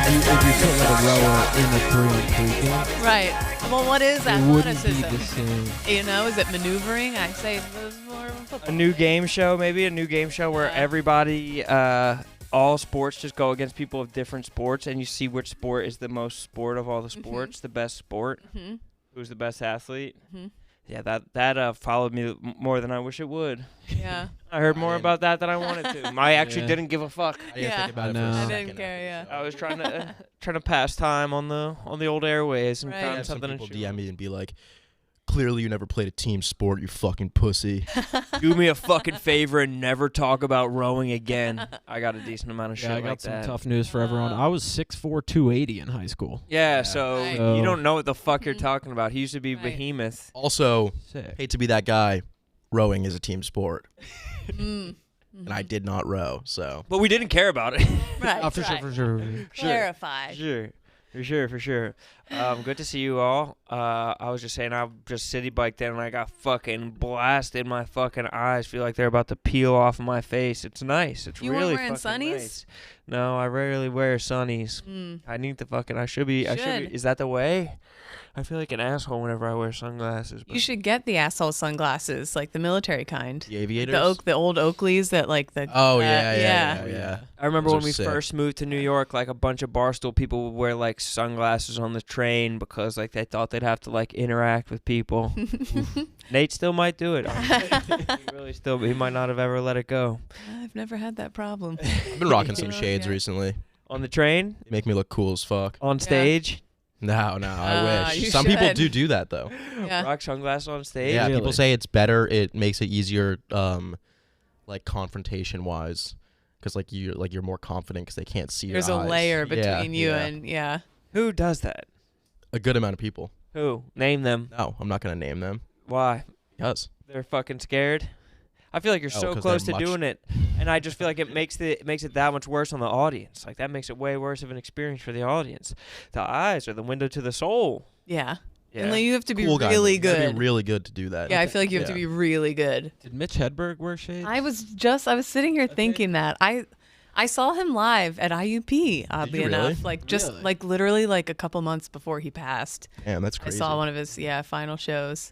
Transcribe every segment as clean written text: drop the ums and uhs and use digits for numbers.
if you put like a rower in a 3-on-3 game, Right. Well, what is it wouldn't be athleticism? the same. You know, is it maneuvering? I say it was more of a football. A new game show, maybe a new game show where Yeah. everybody, all sports just go against people of different sports, and you see which sport is the most sport of all the sports, the best sport, Mhm. who's the best athlete. Mhm. Yeah, that followed me more than I wish it would. Yeah. I heard more didn't. about that than I wanted to. I actually Yeah. didn't give a fuck. I didn't Yeah. think about it for I a know. I second. didn't care, yeah. I was trying to pass time on the old airways and Right. I found have some something people to shoot. DM me and be like, clearly you never played a team sport, you fucking pussy. Do me a fucking favor and never talk about rowing again. I got a decent amount of shit Yeah, I got like some that. tough news for everyone. I was 6'4", 280 in high school. Yeah, Yeah. so Right. you don't know what the fuck you're talking about. He used to be Right. behemoth. Also, Sick. hate to be that guy, rowing is a team sport. Mm. And I did not row, so. But we didn't care about it. Right. For sure, right. for sure. Clarify. For sure. Good to see you all. I was just saying, I just city biked in and I got fucking blasted. My fucking eyes feel like they're about to peel off of my face. It's nice. It's You weren't really wearing fucking sunnies? nice. No, I rarely wear sunnies. Mm. I need to fucking. I should be. Should. Is that the way? I feel like an asshole whenever I wear sunglasses. You should get the asshole sunglasses, like the military kind. The aviators? The old Oakleys that like the. Oh, yeah. I remember Those when are we sick. first moved to New York, like a bunch of Barstool people would wear like sunglasses on the train because like they thought they'd have to like interact with people. Nate still might do it. He might not have ever let it go. I've never had that problem. I've been rocking some Yeah. shades Yeah. recently. On the train, They make me look cool as fuck. on stage, No, I you wish. Some people should. do that, though. Yeah. rock sunglasses on stage. Yeah, Really? people say it's better. It makes it easier, like confrontation-wise, because you're more confident because they can't see There's your a eyes. layer Yeah, between you yeah. and yeah. Who does that? A good amount of people. Who? Name them. No, I'm not gonna name them. Why? Yes. They're fucking scared. I feel like you're Oh, so 'cause close to they're much- doing it, and I just feel like it makes it that much worse on the audience. Like that makes it way worse of an experience for the audience. The eyes are the window to the soul. Yeah. Yeah. And like, you have to be Cool guy. really You gotta good. Be really good to do that. Yeah, I feel like you have to Yeah. be really good. Did Mitch Hedberg wear shades? I was sitting here thinking that. I saw him live at IUP, oddly you really? enough. Like just Really? like literally like a couple months before he passed. Damn, that's crazy. I saw one of his final shows.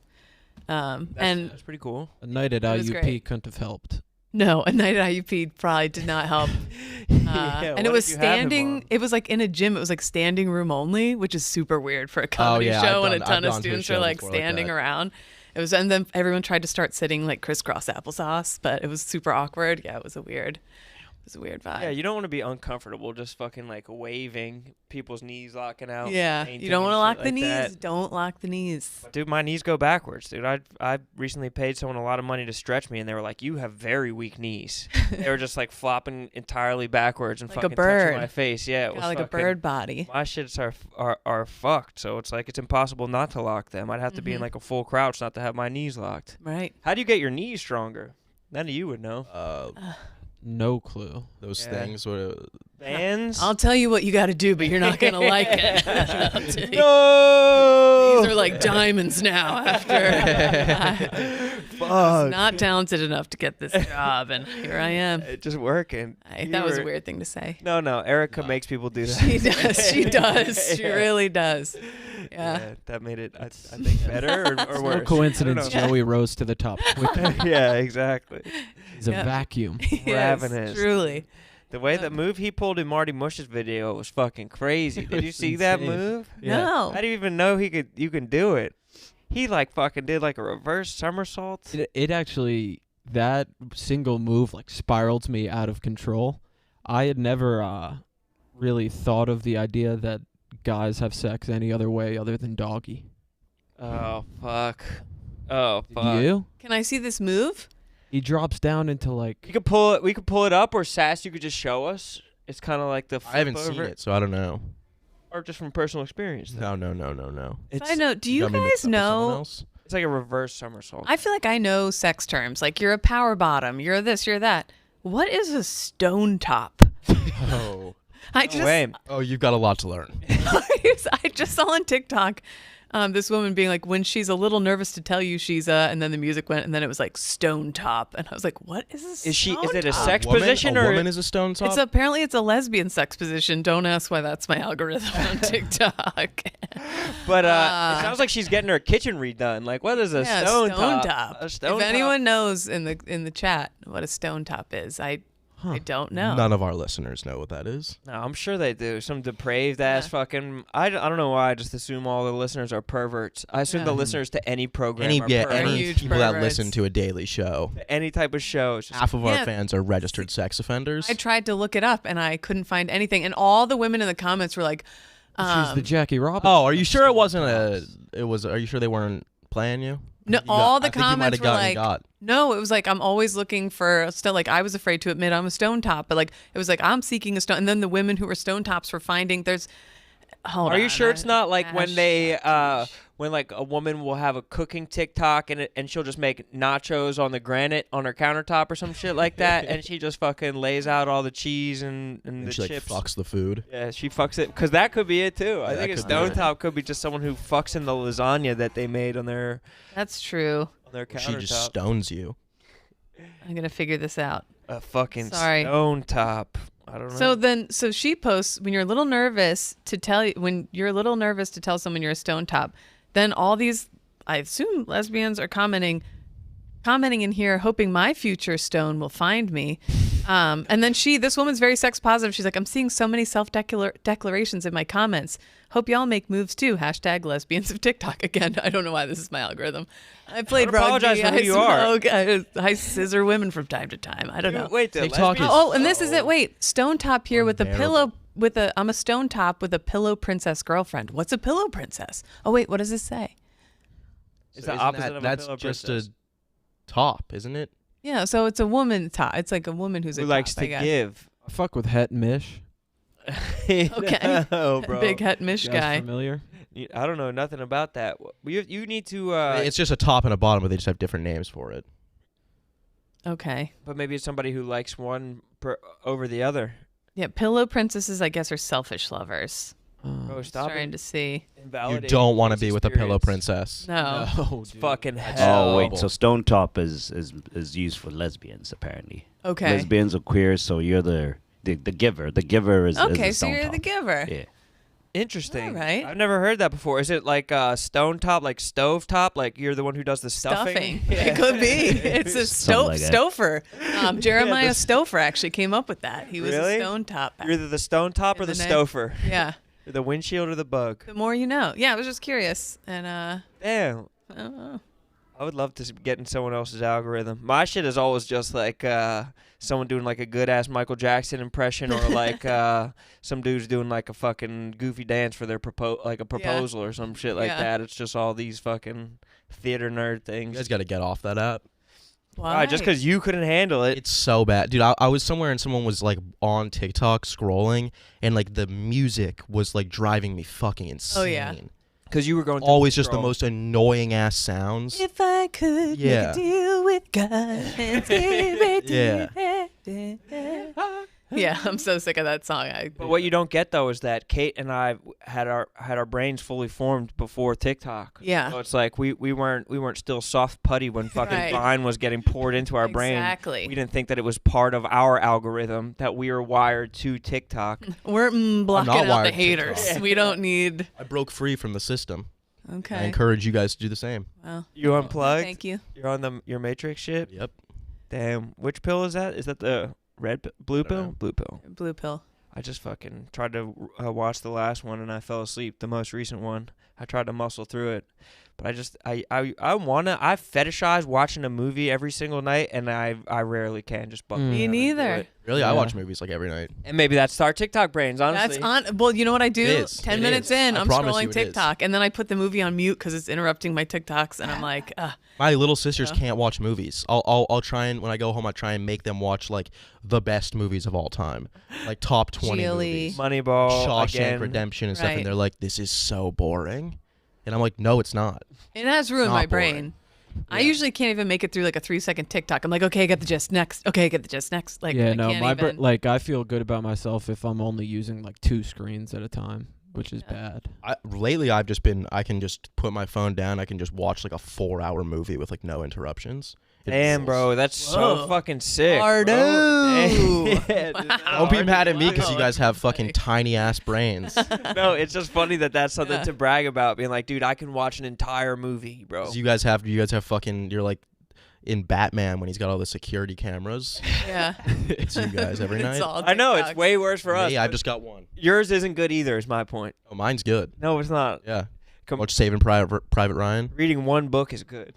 And That's pretty cool. A night at It was IUP great. couldn't have helped. no, a night at IUP probably did not help. Yeah, And it what was did you have him standing. on? It was like in a gym. It was like standing room only, which is super weird for a comedy yeah, show I've when a done- ton I've of gone to a students show are like before like standing that. around. It was, and then everyone tried to start sitting like crisscross applesauce, but it was super awkward. Yeah, it was a weird vibe. Yeah, you don't want to be uncomfortable just fucking like waving, people's knees locking out. Yeah, fainting you don't and want to shit lock the like knees. that. Don't lock the knees. Dude, my knees go backwards, dude. I recently paid someone a lot of money to stretch me, and they were like, "You have very weak knees." They were just like flopping entirely backwards and Like a fucking bird. touching my face. Yeah, it Got was like a fucking- bird body. My shits are fucked, so it's like it's impossible not to lock them. I'd have to be in like a full crouch not to have my knees locked. Right. How do you get your knees stronger? None of you would know. No clue. Those Yeah. things were. Bands? I'll tell you what you got to do, but you're not gonna like it. I'll tell you. No! These are like diamonds now. After I was not talented enough to get this job, and here I am. It just working. That was a weird thing to say. No, Erica makes people do that. She does. She does. She Yeah. really does. Yeah. That made it, I think, better or It's worse. no coincidence I don't Joey rose to the top quickly. know. Yeah, exactly. He's a Yeah. vacuum. Yes, Ravenous. truly. The way the move he pulled in Marty Mush's video was fucking crazy. Did you see that insane. move? No. I didn't even know you can do it. He like fucking did like a reverse somersault. It actually, that single move like spiraled me out of control. I had never really thought of the idea that guys have sex any other way other than doggy. Oh fuck. Oh Did fuck. you? Can I see this move? He drops down into like. You could pull it. We could pull it up, or Sass, you could just show us. It's kind of like the. I haven't flip seen over, it, so I don't know. or just from personal experience. Though. No. It's, I know. Do you got me mixed guys up with someone know? else? it's like a reverse somersault. I feel like I know sex terms. Like you're a power bottom. You're this. You're that. What is a stone top? Oh. I just Wait. Oh, you've got a lot to learn. I just saw on TikTok this woman being like, when she's a little nervous to tell you she's and then the music went, and then it was like stone top, and I was like, what is this? Is it a top? sex woman? position A or woman is a stone top? Apparently it's a lesbian sex position. Don't ask why that's my algorithm on TikTok. But it sounds like she's getting her kitchen redone. Like, what is a stone top? A stone if top? anyone knows in the chat what a stone top is, I don't know. None of our listeners know what that is. No, I'm sure they do. Some depraved ass fucking. I don't know why. I just assume all the listeners are perverts. I assume the listeners to any program are perverts. Any Huge people that perverts. listen to a daily show. Any type of show. It's just Half of our Yeah. fans are registered sex offenders. I tried to look it up and I couldn't find anything, and all the women in the comments were like, She's the Jackie Robinson. Oh, are you sure it wasn't a? It was. Are you sure they weren't playing you? No, You got- all the I think you might comments have were gotten like, got. no, it was like, I'm always looking for still, like, I was afraid to admit I'm a stone top, but like, it was like, I'm seeking a stone. And then the women who were stone tops were finding Are you sure it's not like when they when like a woman will have a cooking TikTok and she'll just make nachos on the granite on her countertop or some shit like that, and she just fucking lays out all the cheese and And the she chips. like fucks the food. Yeah, she fucks it because that could be it too. I Yeah, think a that could be stone it. top could be just someone who fucks in the lasagna that they made on their That's true. countertop. She just stones you. I'm going to figure this out. A fucking Sorry. stone top. I don't know. So she posts when you're a little nervous to tell someone you're a stone top, then all these, I assume lesbians are commenting in here, hoping my future stone will find me. And then this woman's very sex positive. She's like, I'm seeing so many self-declarations in my comments. Hope y'all make moves too. # lesbians of TikTok. Again, I don't know why this is my algorithm. I played Don't apologize rugby. for who you are. I scissor women from time to time. I don't know. Wait, the TikTok lesbians- is- Oh, and this is it. Wait, stone top here with a Unbearable. pillow. I'm a stone top with a pillow princess girlfriend. What's a pillow princess? Oh wait, what does this say? It's the isn't opposite that- of a that's pillow just princess. a top, isn't it? Yeah, so it's a woman top. It's like a woman who's Who a likes top, to I guess. give. I fuck with Het Mish. Okay. No, bro. Big het mish You guys guy. familiar? I don't know nothing about that. You need to. It's just a top and a bottom, but they just have different names for it. Okay. But maybe it's somebody who likes one over the other. Yeah, pillow princesses, I guess, are selfish lovers. Bro, stop Starting it. to see. You Invalidating don't want to this be with a pillow experience. princess. No. No, It's dude. fucking That's hell. Oh wait, horrible. so stone top is used for lesbians apparently. Okay. Lesbians are queer, so you're the giver. The giver is Okay, is so the stone you're the top. giver. Yeah. Interesting. All right. I've never heard that before. Is it like stone top, like stove top? Like you're the one who does the stuffing? It could be. It's a Something like that. Stouffer. Jeremiah Stouffer actually came up with that. He was Really? a stone top. You're either the stone top or In the the night. stouffer. Yeah. You're the windshield or the bug. The more you know. Yeah, I was just curious. And Damn. I don't know. I would love to get in someone else's algorithm. My shit is always just like someone doing like a good ass Michael Jackson impression, or like some dudes doing like a fucking goofy dance for their proposal or some shit like Yeah. that. It's just all these fucking theater nerd You things. guys got to get off that app. Why? Just because you couldn't handle it. It's so bad, dude. I was somewhere and someone was like on TikTok scrolling, and like the music was like driving me fucking insane. Oh, yeah. Because you were going through Always just the withdrawal. most annoying ass sounds. If I could Yeah. make a deal with God and give it to Yeah, I'm so sick of that song. But what you don't get though is that Kate and I had our brains fully formed before TikTok. Yeah. So it's like we weren't still soft putty when fucking Right. Vine was getting poured into our brain. Exactly. We didn't think that it was part of our algorithm that we were wired to TikTok. We're blocking not out the wired to haters. TikTok. We don't need. I broke free from the system. I Okay. encourage you guys to do the same. Well, You unplugged? thank you. You're on your Matrix shit? Yep. Damn. Which pill is that? Is that the blue I don't pill? know. Blue pill. Blue pill. I just fucking tried to watch the last one and I fell asleep. The most recent one, I tried to muscle through it, but I fetishize watching a movie every single night, and I rarely can just buck. Me down and do neither. it. Really, I Yeah. watch movies like every night. And maybe that's our TikTok brains, honestly. That's on. Well, you know what I do? It is. 10 It minutes is. in, I I'm promise you scrolling it is. TikTok, and then I put the movie on mute because it's interrupting my TikToks, and I'm like, My little sisters Yeah. can't watch movies. I'll try and when I go home, I try and make them watch like the best movies of all time, like top 20 Geely. movies, Moneyball Shawshank again. Redemption and stuff, Right. and they're like, "This is so boring," and I'm like, "No, it's not." it has ruined Not my boring. brain. I usually can't even make it through like a 3-second TikTok. I'm like, okay, I get the gist next. Okay, I get the gist next. Like, yeah, I no, can't my even. like I feel good about myself if I'm only using like 2 screens at a time. which is bad. Lately, I can just put my phone down. I can just watch like a 4-hour movie with like no interruptions. Damn, bro, that's so Whoa. fucking sick. Hardo. Bro. Yeah, dude, that's Don't be hard mad to at me because do. you guys have fucking tiny ass brains. No, it's just funny that that's something Yeah. to brag about. Being like, dude, I can watch an entire movie, bro. 'Cause you guys have fucking. You're like in Batman when he's got all the security cameras. Yeah. It's you guys every It's night. all I know it's TikToks. way worse for us. Me, I've but just got one. yours isn't good either. Is my point. Oh, mine's good. No, it's not. Yeah. Com- Watch Saving Private Ryan. Reading one book is good.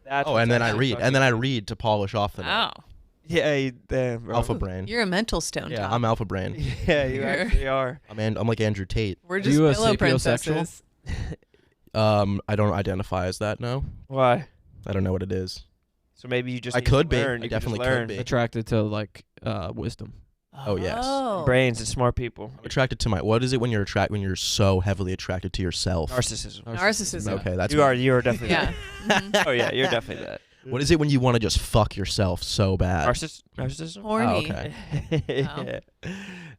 That's Oh, what's and then I actually read, fucking and then I good. read to polish off the night. Wow. Yeah, damn, bro. Alpha brain. You're a mental stone Yeah, top. I'm alpha brain. Yeah, you You're- actually are. I'm like Andrew Tate. We're Are just you a pillow sapiosexual? princesses. I don't identify as that. No, Why? I don't know what it is. So maybe you just I need to could be. learn. I You just definitely learn. could be. Attracted to like wisdom. Oh, yes. Brains and smart people. I'm attracted to my. What is it when you're so heavily attracted to yourself? Narcissism. Narcissism. Okay, that's You are definitely Yeah. that. Mhm. Oh yeah, you're definitely that. What is it when you want to just fuck yourself so bad? Narcissism? Horny. Oh, okay. Yeah.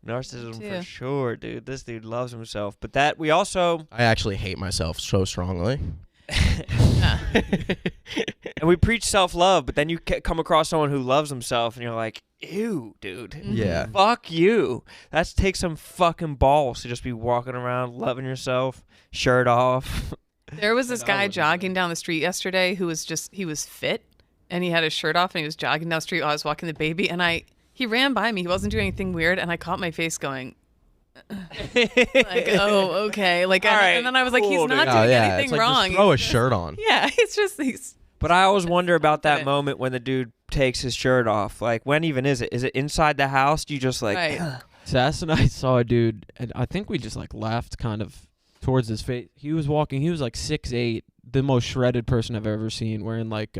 Narcissism Too. for sure, dude. This dude loves himself. But that we also I actually hate myself so strongly. Yeah. and we preach self-love, but then you come across someone who loves himself and you're like, "Ew, dude. Mhm. Yeah. Fuck you." That takes some fucking balls to just be walking around loving yourself, shirt off. There was this I guy wouldn't do jogging down the street yesterday who was he was fit and he had his shirt off and he was jogging down the street while I was walking the baby and he ran by me. He wasn't doing anything weird and I caught my face going like, oh, okay. Like, All right, and then I was like, cool, he's not dude. Oh, doing yeah. anything It's like, wrong. just throw a He's just- shirt on. Yeah, he's But I always wonder about that Right. moment when the dude takes his shirt off. Like, when even is it? Is it inside the house? Do you just like, right. Sass and I saw a dude, and I think we just like laughed kind of towards his face. He was walking. He was like 6'8", the most shredded person I've ever seen, wearing like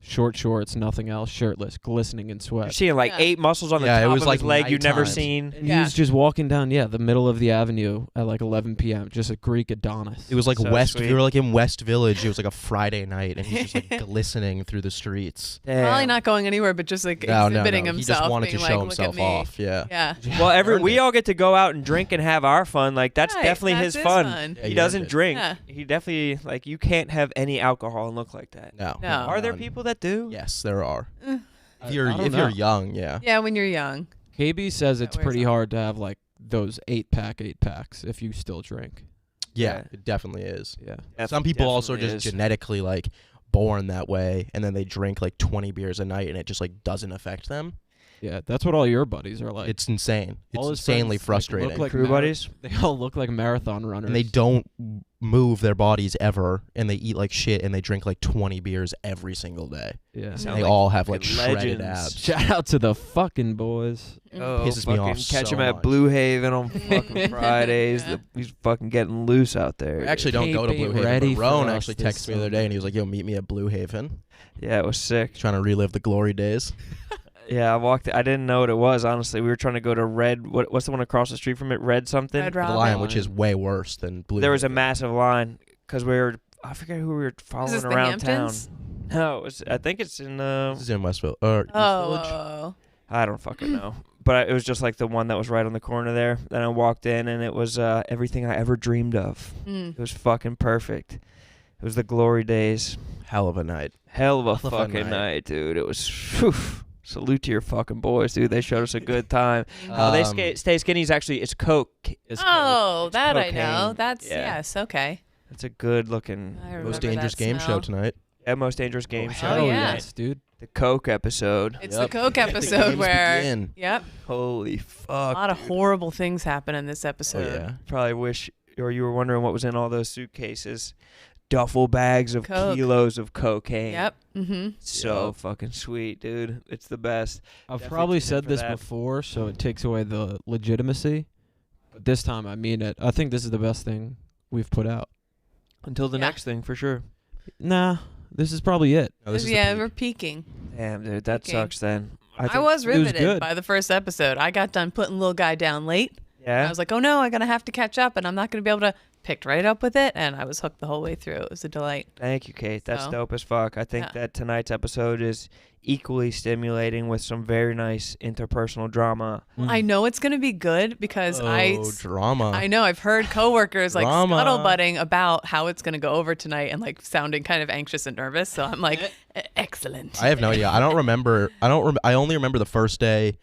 short shorts, nothing else, shirtless, glistening in you're sweat. seeing like Yeah. 8 muscles on the Yeah, it top was of like his leg you've never nighttime. seen? And Yeah. he was just walking down, the middle of the avenue at like 11 p.m. Just a Greek Adonis. It was like So West. sweet. We were like in West Village. It was like a Friday night, and he's just like glistening through the streets. Damn. Probably not going anywhere, but just like No, exhibiting no, no. He himself. just wanted to being show like, "Look at himself me." off. Yeah. Yeah. Well, Earned we it. all get to go out and drink and have our fun. Like, that's Right, definitely that's his fun. fun. Yeah, He you doesn't earned it. drink. Yeah. He definitely, like, you can't have any alcohol and look like that. No. No. Are there none. people that do? Yes, there are. I If you're don't know. young, yeah. Yeah, when you're young. KB says it's wears pretty off. hard to have like those 8-packs if you still drink. Yeah, Yeah. it definitely is. Yeah. Some people also Definitely just is. genetically like born that way, and then they drink like 20 beers a night, and it just like doesn't affect them. Yeah, that's what all your buddies are like. It's insane. It's All his insanely friends, like, frustrating. look like Crew mara- buddies? They all look like marathon runners. And they don't move their bodies ever, and they eat like shit, and they drink like 20 beers every single day. Yeah. Sound They like all have like fucking shredded legends. abs. Shout out to the fucking boys. Oh, Pisses me fucking off catch so him at much. Blue Haven on fucking Fridays. Yeah. He's fucking getting loose out there. I actually don't go to Can't Blue be Haven. ready But for Rone us actually this texted me the other day, and he was like, "Yo, meet me at Blue Haven." Yeah, it was sick. He's trying to relive the glory days. Yeah, I didn't know what it was, honestly. We were trying to go to Red. What's the one across the street from it? Red something? Red The Robin. Lion, which is way worse than Blue. There was a Haven. massive line because I forget who we were Is following this the around Hamptons? town. No, I think it's in This is in Westville or East Village. Oh. I don't fucking know. But it was just like the one that was right on the corner there. Then I walked in and it was everything I ever dreamed of. Mm. It was fucking perfect. It was the glory days. Hell of a night. Hell of a Hell of a fucking night. night, dude. It was whew, salute to your fucking boys, dude. They showed us a good time. They stay skinny is actually it's Coke. It's Oh, It's that I know. cocaine. That's Yeah. yes, okay. It's a good looking I remember Most dangerous that game smell. show tonight. most dangerous game show. hell yeah. yes, dude. The Coke episode. It's Yep. the Coke The episode games where begin. yep, Holy a fuck. lot of horrible things happen in this Oh episode. yeah. Probably wish, or you were wondering what was in all those suitcases. Duffel bags of Coke. kilos of cocaine. Yep. Mm-hmm. So Yep. fucking sweet, dude. It's the best. I've Definitely probably tune in said for this that. before, so it takes away the legitimacy. But this time I mean it. I think this is the best thing we've put out. Until the Yeah. next thing, for sure. Nah, this is probably it. No, this is the Yeah, peak. we're peaking. Damn, dude, that Okay. sucks then. I think- was it was riveted good. by the first episode. I got done putting little guy down late. Yeah. I was like, oh no, I'm gonna have to catch up, and I'm not gonna be able to. Picked right up with it, and I was hooked the whole way through. It was a delight. Thank you, Kate. That's So, dope as fuck. I think yeah. that tonight's episode is equally stimulating with some very nice interpersonal drama. I know it's gonna be good because drama. I know I've heard coworkers like Drama. scuttlebutting about how it's gonna go over tonight and like sounding kind of anxious and nervous. So I'm like, excellent. I have no idea. I don't remember. I only remember the first day.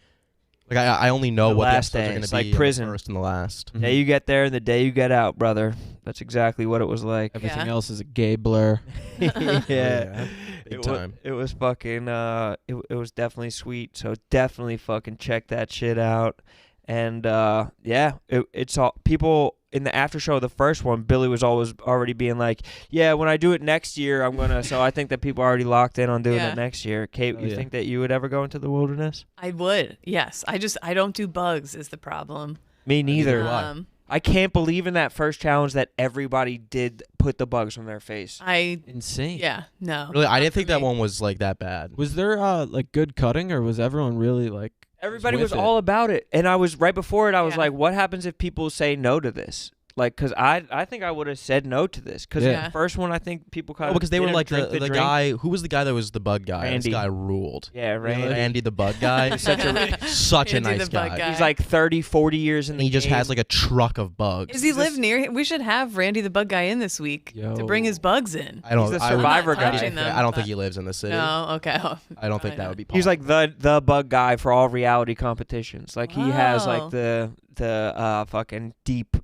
Like I only know The what the last episodes are day. going It's to be. like in prison. The first and the last. The day you get there and the day you get out, brother. That's exactly what it was like. Everything Yeah. else is a gay blur. Yeah. Big It time. it was fucking it was definitely sweet. So definitely fucking check that shit out. And yeah, it's all people in the after show of the first one. Billy was always already being like, yeah, when I do it next year, I'm gonna. So I think that people are already locked in on doing Yeah. it next year. Kate, Oh, you yeah. think that you would ever go into the wilderness? I would, yes. I don't do bugs is the problem. Me neither. Why? I can't believe in that first challenge that everybody did put the bugs on their face. Insane. Yeah, no. Really, I not didn't for think that me. one was like that bad. Was there like good cutting, or was everyone really like? Everybody with was it? all about it, and I was right before it. I was Yeah. like, "What happens if people say no to this?" Like, cause I think I would have said no to this. Cause Yeah. the first one, I think people kind Oh, of because they were like the drink. guy. Who was the guy that was the bug guy? Randy. This guy ruled. Yeah, Randy. Randy the bug guy. Such a such a Randy nice the bug guy. guy. He's like 30, 40 years in And the he just game. has like a truck of bugs. Does he live near here? We should have Randy the bug guy in this week to bring his bugs in. I don't. He's the I would- survivor I'm not guy. touching them, I don't but- think he lives in the city. No, okay. I don't think that would be possible. He's like the bug guy for all reality competitions. Like he has Wow. like the fucking deep.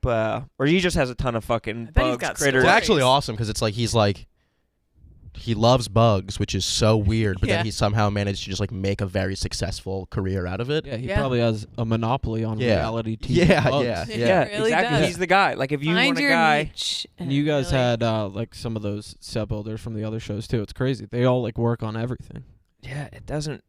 Or he just has a ton of fucking I bet he's bugs, got critters. It's actually stories. awesome because it's like he loves bugs, which is so weird. But Yeah. then he somehow managed to just like make a very successful career out of it. Yeah, he Yeah. probably has a monopoly on Yeah. reality TV. Yeah, bugs. yeah. Yeah, Really exactly. does. He's the guy. Like if you Find want a your guy, niche. And you guys Really- had like some of those set builders from the other shows too. It's crazy. They all like work on everything. yeah, it doesn't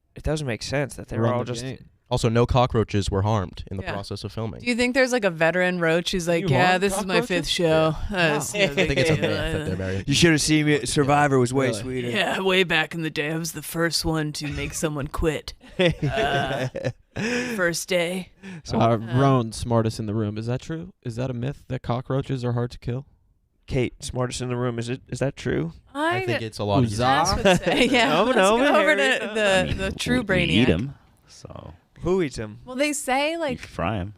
make sense that they Run were all the just. game. Also, no cockroaches were harmed in the Yeah. process of filming. Do you think there's like a veteran roach who's like, You yeah, harm this is my cockroaches? fifth show? Wow. I think it's a myth that they're very. You should have seen me. Survivor was way Really? sweeter. Yeah, way back in the day, I was the first one to make someone quit. First day. Rone, smartest in the room. Is that true? Is that a myth that cockroaches are hard to kill? Kate, smartest in the room. Is that true? I think it's a lot Who's easier. that? Would say, yeah. No, let's no, go over Harry, to no. the true We brainiac. eat them, so Who eats them? Well, they say you like fry them.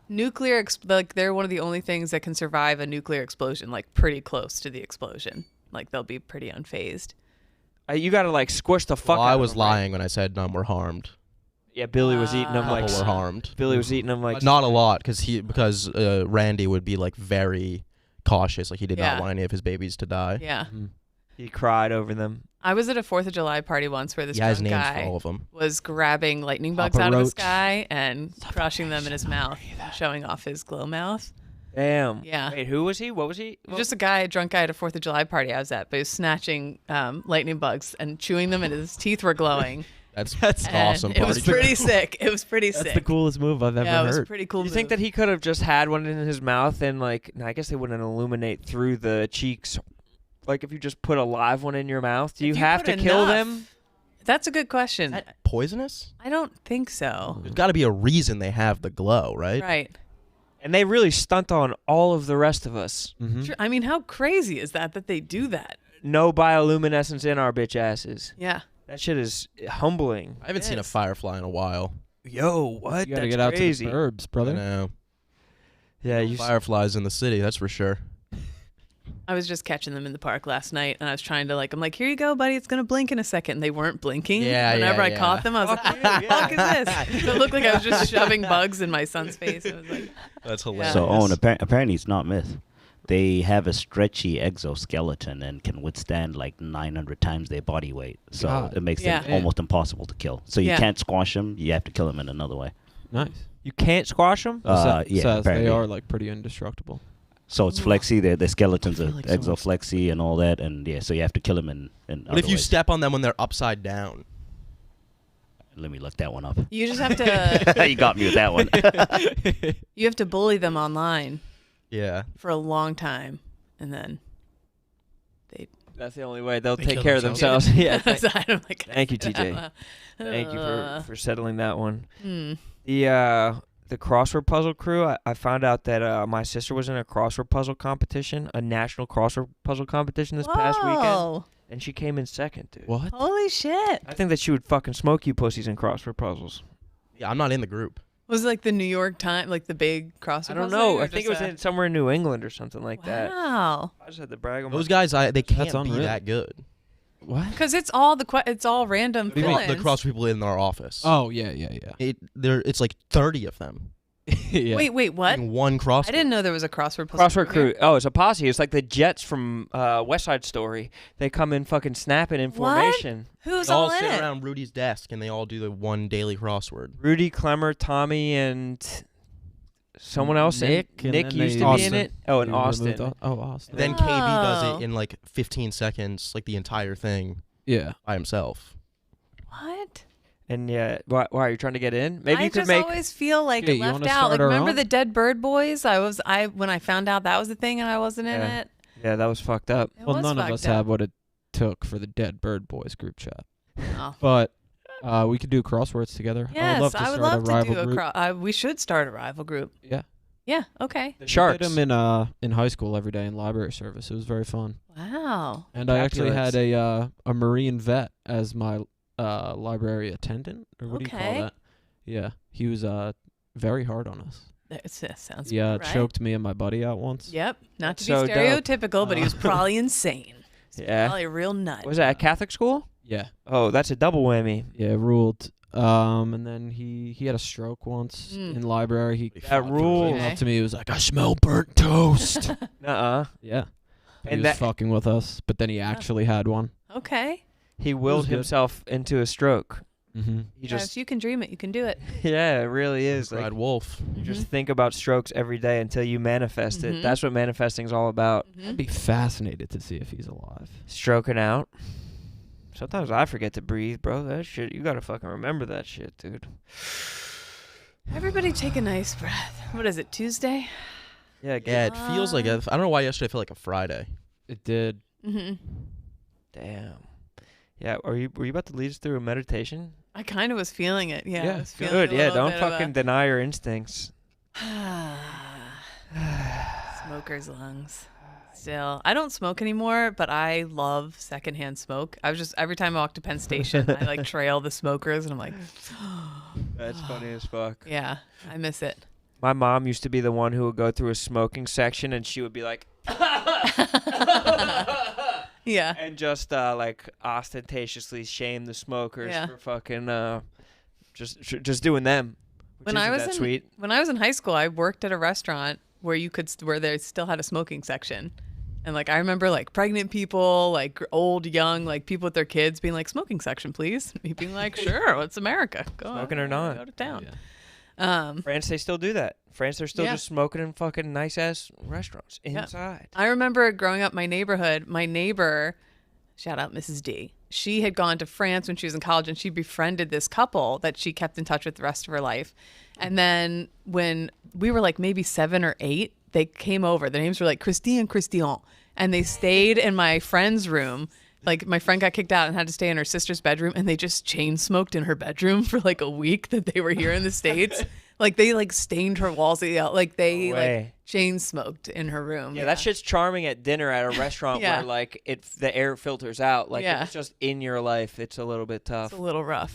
like they're one of the only things that can survive a nuclear explosion, like pretty close to the explosion. Like they'll be pretty unfazed. You gotta like squish the fuck. Well, out I of was them, right? lying when I said none were harmed. Yeah, Billy was eating them like. Couple were harmed. Billy was eating them like. Not a lot, because Randy would be like very cautious. Like he did Yeah. not want any of his babies to die. Yeah. He cried over them. I was at a 4th of July party once where this He has drunk names guy for all of them. was grabbing lightning bugs Papa out of the Roach. sky and crushing them in his mouth, and showing off his glow mouth. Damn. Yeah. Wait, who was he? What was he? It was just a drunk guy at a 4th of July party I was at, but he was snatching lightning bugs and chewing them, and his teeth were glowing. That's And awesome. It was party. pretty sick. It was pretty That's sick. the coolest move I've ever yeah, it was a heard. pretty cool. You think that he could have just had one in his mouth and like? No, I guess they wouldn't illuminate through the cheeks. Like if you just put a live one in your mouth, do you have to kill them? That's a good question. Poisonous? I don't think so. There's got to be a reason they have the glow, right? Right. And they really stunt on all of the rest of us. Mm-hmm. Sure. I mean, how crazy is that they do that? No bioluminescence in our bitch asses. Yeah. That shit is humbling. I haven't seen a Yes. firefly in a while. Yo, what? You gotta That's get out crazy. to the burbs, I brother. know. Yeah, you. Fireflies in the city, that's for sure. I was just catching them in the park last night, and I was trying to I'm like, here you go, buddy. It's gonna blink in a second. And they weren't blinking. Yeah, Whenever yeah, I caught them, I was like, what the fuck is this? It looked like I was just shoving bugs in my son's face. It was like, That's Yeah. hilarious. So, Owen, apparently it's not myth. They have a stretchy exoskeleton and can withstand like 900 times their body weight. So God. it makes Yeah. them almost impossible to kill. So you Yeah. can't squash them. You have to kill them in another way. Nice. You can't squash them. Yeah, Says apparently. they are like pretty indestructible. So it's flexy. The skeletons I are feel like someone- exoflexy and all that. And yeah, so you have to kill them in What if other you ways. step on them when they're upside down? Let me look that one up. you just have to You got me with that one. you have to bully them online Yeah. for a long time, and then That's the only way they'll They take kill care of themselves. themselves. yeah. So I don't like. Thank you, TJ. Thank you for settling that one. Hmm. The the crossword puzzle crew, I found out that my sister was in a crossword puzzle competition, a national crossword puzzle competition this past weekend, Whoa. and she came in second, dude. What? Holy shit. I think that she would fucking smoke you pussies in crossword puzzles. Yeah, I'm not in the group. Was it like the New York Times, like the big crossword I don't puzzle know. thing, or I think it just was in somewhere in New England or something like that. Wow. I just had to brag on Those guys, they can't be unreal. that good. What? Because it's all it's all random What do you mean? fill-ins. The cross people in our office. Oh yeah. It's like 30 of them Yeah. Wait, what? in one cross. I didn't know there was a crossword puzzle. Crossword crew. Oh, it's a posse. It's like the Jets from West Side Story. They come in fucking snapping in What? formation. Who's They all all in sit it? around Rudy's desk and they all do the one daily crossword. Rudy, Clemmer, Tommy, and someone else. Nick, and Nick then used they- to be Austin. in it. Oh, and You removed Austin. Austin. Then KB does Oh. it in like 15 seconds, like the entire thing Yeah. by himself. What? And yeah, why are you trying to get in? Maybe I you could just make. always feel like Yeah, you left wanna out. start Like our remember own? the Dead Bird Boys? When I found out that was the thing and I wasn't in Yeah. it. Yeah, that was fucked up. It Well, was none of fucked us up. have what it took for the Dead Bird Boys group chat, Oh. but we could do crosswords together. Yes, I would love to to start a rival do group. we should start a rival group. Yeah. Yeah. Okay. The We Sharks. did them in high school every day in library service. It was very fun. Wow. And I actually had Capulets. a Marine vet as my library attendant, or what do you Okay. call that? Yeah, he was very hard on us. That sounds He right. choked me and my buddy out once. Yep. Not to So be dope. stereotypical, but he was probably insane. Yeah. Probably a real nut. Was that a Catholic school? Yeah, Oh, that's a double whammy. yeah, ruled. And then he had a stroke once Mm. in library. He That rule. came up to me. He was like, "I smell burnt toast." Nuh-uh. Yeah, he And was that fucking with us. But then he actually had one. Okay. he willed good. himself into a stroke. Mm-hmm. He Yeah, just if you can dream it, you can do it. yeah, it really is. Cried Like, wolf. you just Mhm. think about strokes every day until you manifest Mhm. it. That's what manifesting's all about. Mhm. I'd be fascinated to see if he's alive. Stroking out. Sometimes I forget to breathe, bro. That shit, you gotta fucking remember that shit, dude. Everybody take a nice breath. What is it, Tuesday? Yeah, Yeah, it feels like I don't know why yesterday I felt like a Friday. It did. Mm-hmm. damn. Yeah, were you about to lead us through a meditation? I kind of was feeling it. Yeah. I Yeah, was feeling Good, a yeah. little Don't bit of fucking deny your instincts. Smoker's lungs. Still, I don't smoke anymore, but I love secondhand smoke. I was just every time I walk to Penn Station, I like trail the smokers, and I'm like, That's funny as fuck. yeah, I miss it. My mom used to be the one who would go through a smoking section, and she would be like, Yeah. and just like ostentatiously shame the smokers Yeah. for fucking just doing them. Which When I isn't was that in sweet. when I was in high school, I worked at a restaurant where where they still had a smoking section. And like I remember like pregnant people, like old, young, like people with their kids being like, smoking section, please. Me being like, sure, it's America. Go Smoking or not. Go to town. Yeah. France, they still do that. France, they're still Yeah. just smoking in fucking nice ass restaurants Yeah. inside. I remember growing up my neighbor, shout out Mrs. D. She had gone to France when she was in college and she befriended this couple that she kept in touch with the rest of her life. And then when we were like maybe 7 or 8, they came over. Their names were like Christine and Christian. And they stayed in my friend's room. Like my friend got kicked out and had to stay in her sister's bedroom, and they just chain smoked in her bedroom for like a week that they were here in the States. Like they like stained her walls out. Like they No like way. chain smoked in her room. Yeah, that shit's charming at dinner at a restaurant Yeah. where like the air filters out. Like Yeah. if it's just in your life, it's a little bit tough. It's a little rough.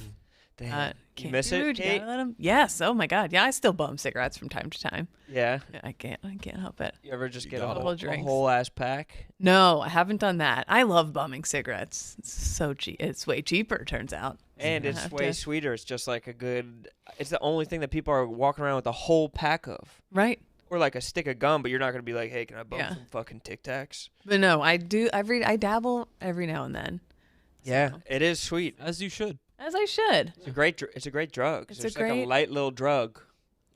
Damn. You Can't miss be it, rude, you Kate? gotta let 'em- Yes. Oh my God. Yeah, I still bum cigarettes from time to time. Yeah. Yeah, I can't help it. You ever just You get got a it. whole, Drinks. whole ass pack? No, I haven't done that. I love bumming cigarettes. It's so cheap. It's way cheaper, turns out. And I it's have way to- sweeter. It's just like a good. It's the only thing that people are walking around with a whole pack of, Right. or like a stick of gum. But you're not gonna be like, "Hey, can I bum Yeah. some fucking Tic Tacs?" But no, I do I dabble every now and then. Yeah, So, it is sweet. As you should. as I should. It's a great. It's a great drug. It's It's a like a great- light little drug.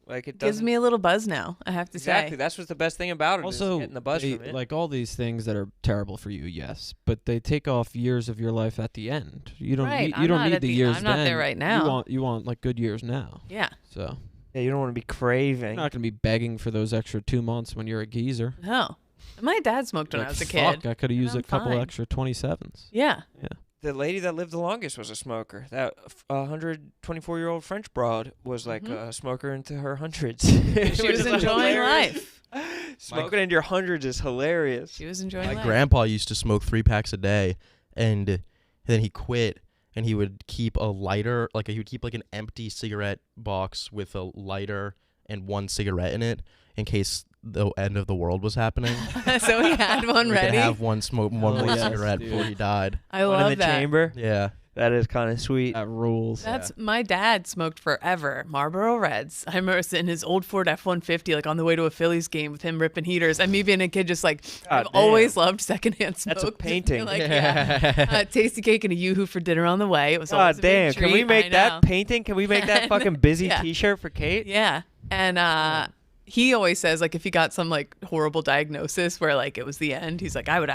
Like it Gives doesn't. me a little buzz now, I have to Exactly. say. That's what's the best thing about it. Also, is getting the buzz they- from it. like all these things that are terrible for you, yes, but they take off years of your life at the end. You don't Right, need, I'm you don't not need at the the- years I'm not there then. right now. You want like good years now. Yeah. So yeah, you don't want to be craving. you're not gonna be begging for those extra 2 months when you're a geezer. No. My dad smoked when Like, I was a fuck, kid. I could have used I'm a couple fine. extra 27s. Yeah. Yeah. The lady that lived the longest was a smoker. That 124-year-old French broad was like a smoker into her hundreds. She was enjoying life. Smoking into your hundreds is hilarious. She was enjoying My life. grandpa used to smoke 3 packs a day, and then he quit. And he would keep a lighter, like he would keep like an empty cigarette box with a lighter and 1 cigarette in it, in case the end of the world was happening. So he had one He ready. could have one more yes, cigarette dude. before he died. I One love in the that. chamber. Yeah. That is kind of sweet. That rules. That's my dad smoked forever. Marlboro Reds. I remember sitting in his old Ford F-150, like on the way to a Phillies game with him ripping heaters. And me being a kid, just like I've God always damn. loved secondhand smoke. That's a painting. Like, yeah. Tasty cake and a Yoo-hoo for dinner on the way. It was always God a big damn. Can we treat. make I that know. painting? Can we make that fucking busy Yeah. T-shirt for Kate? Yeah. And he always says, like, if he got some like horrible diagnosis where like it was the end, he's like, I would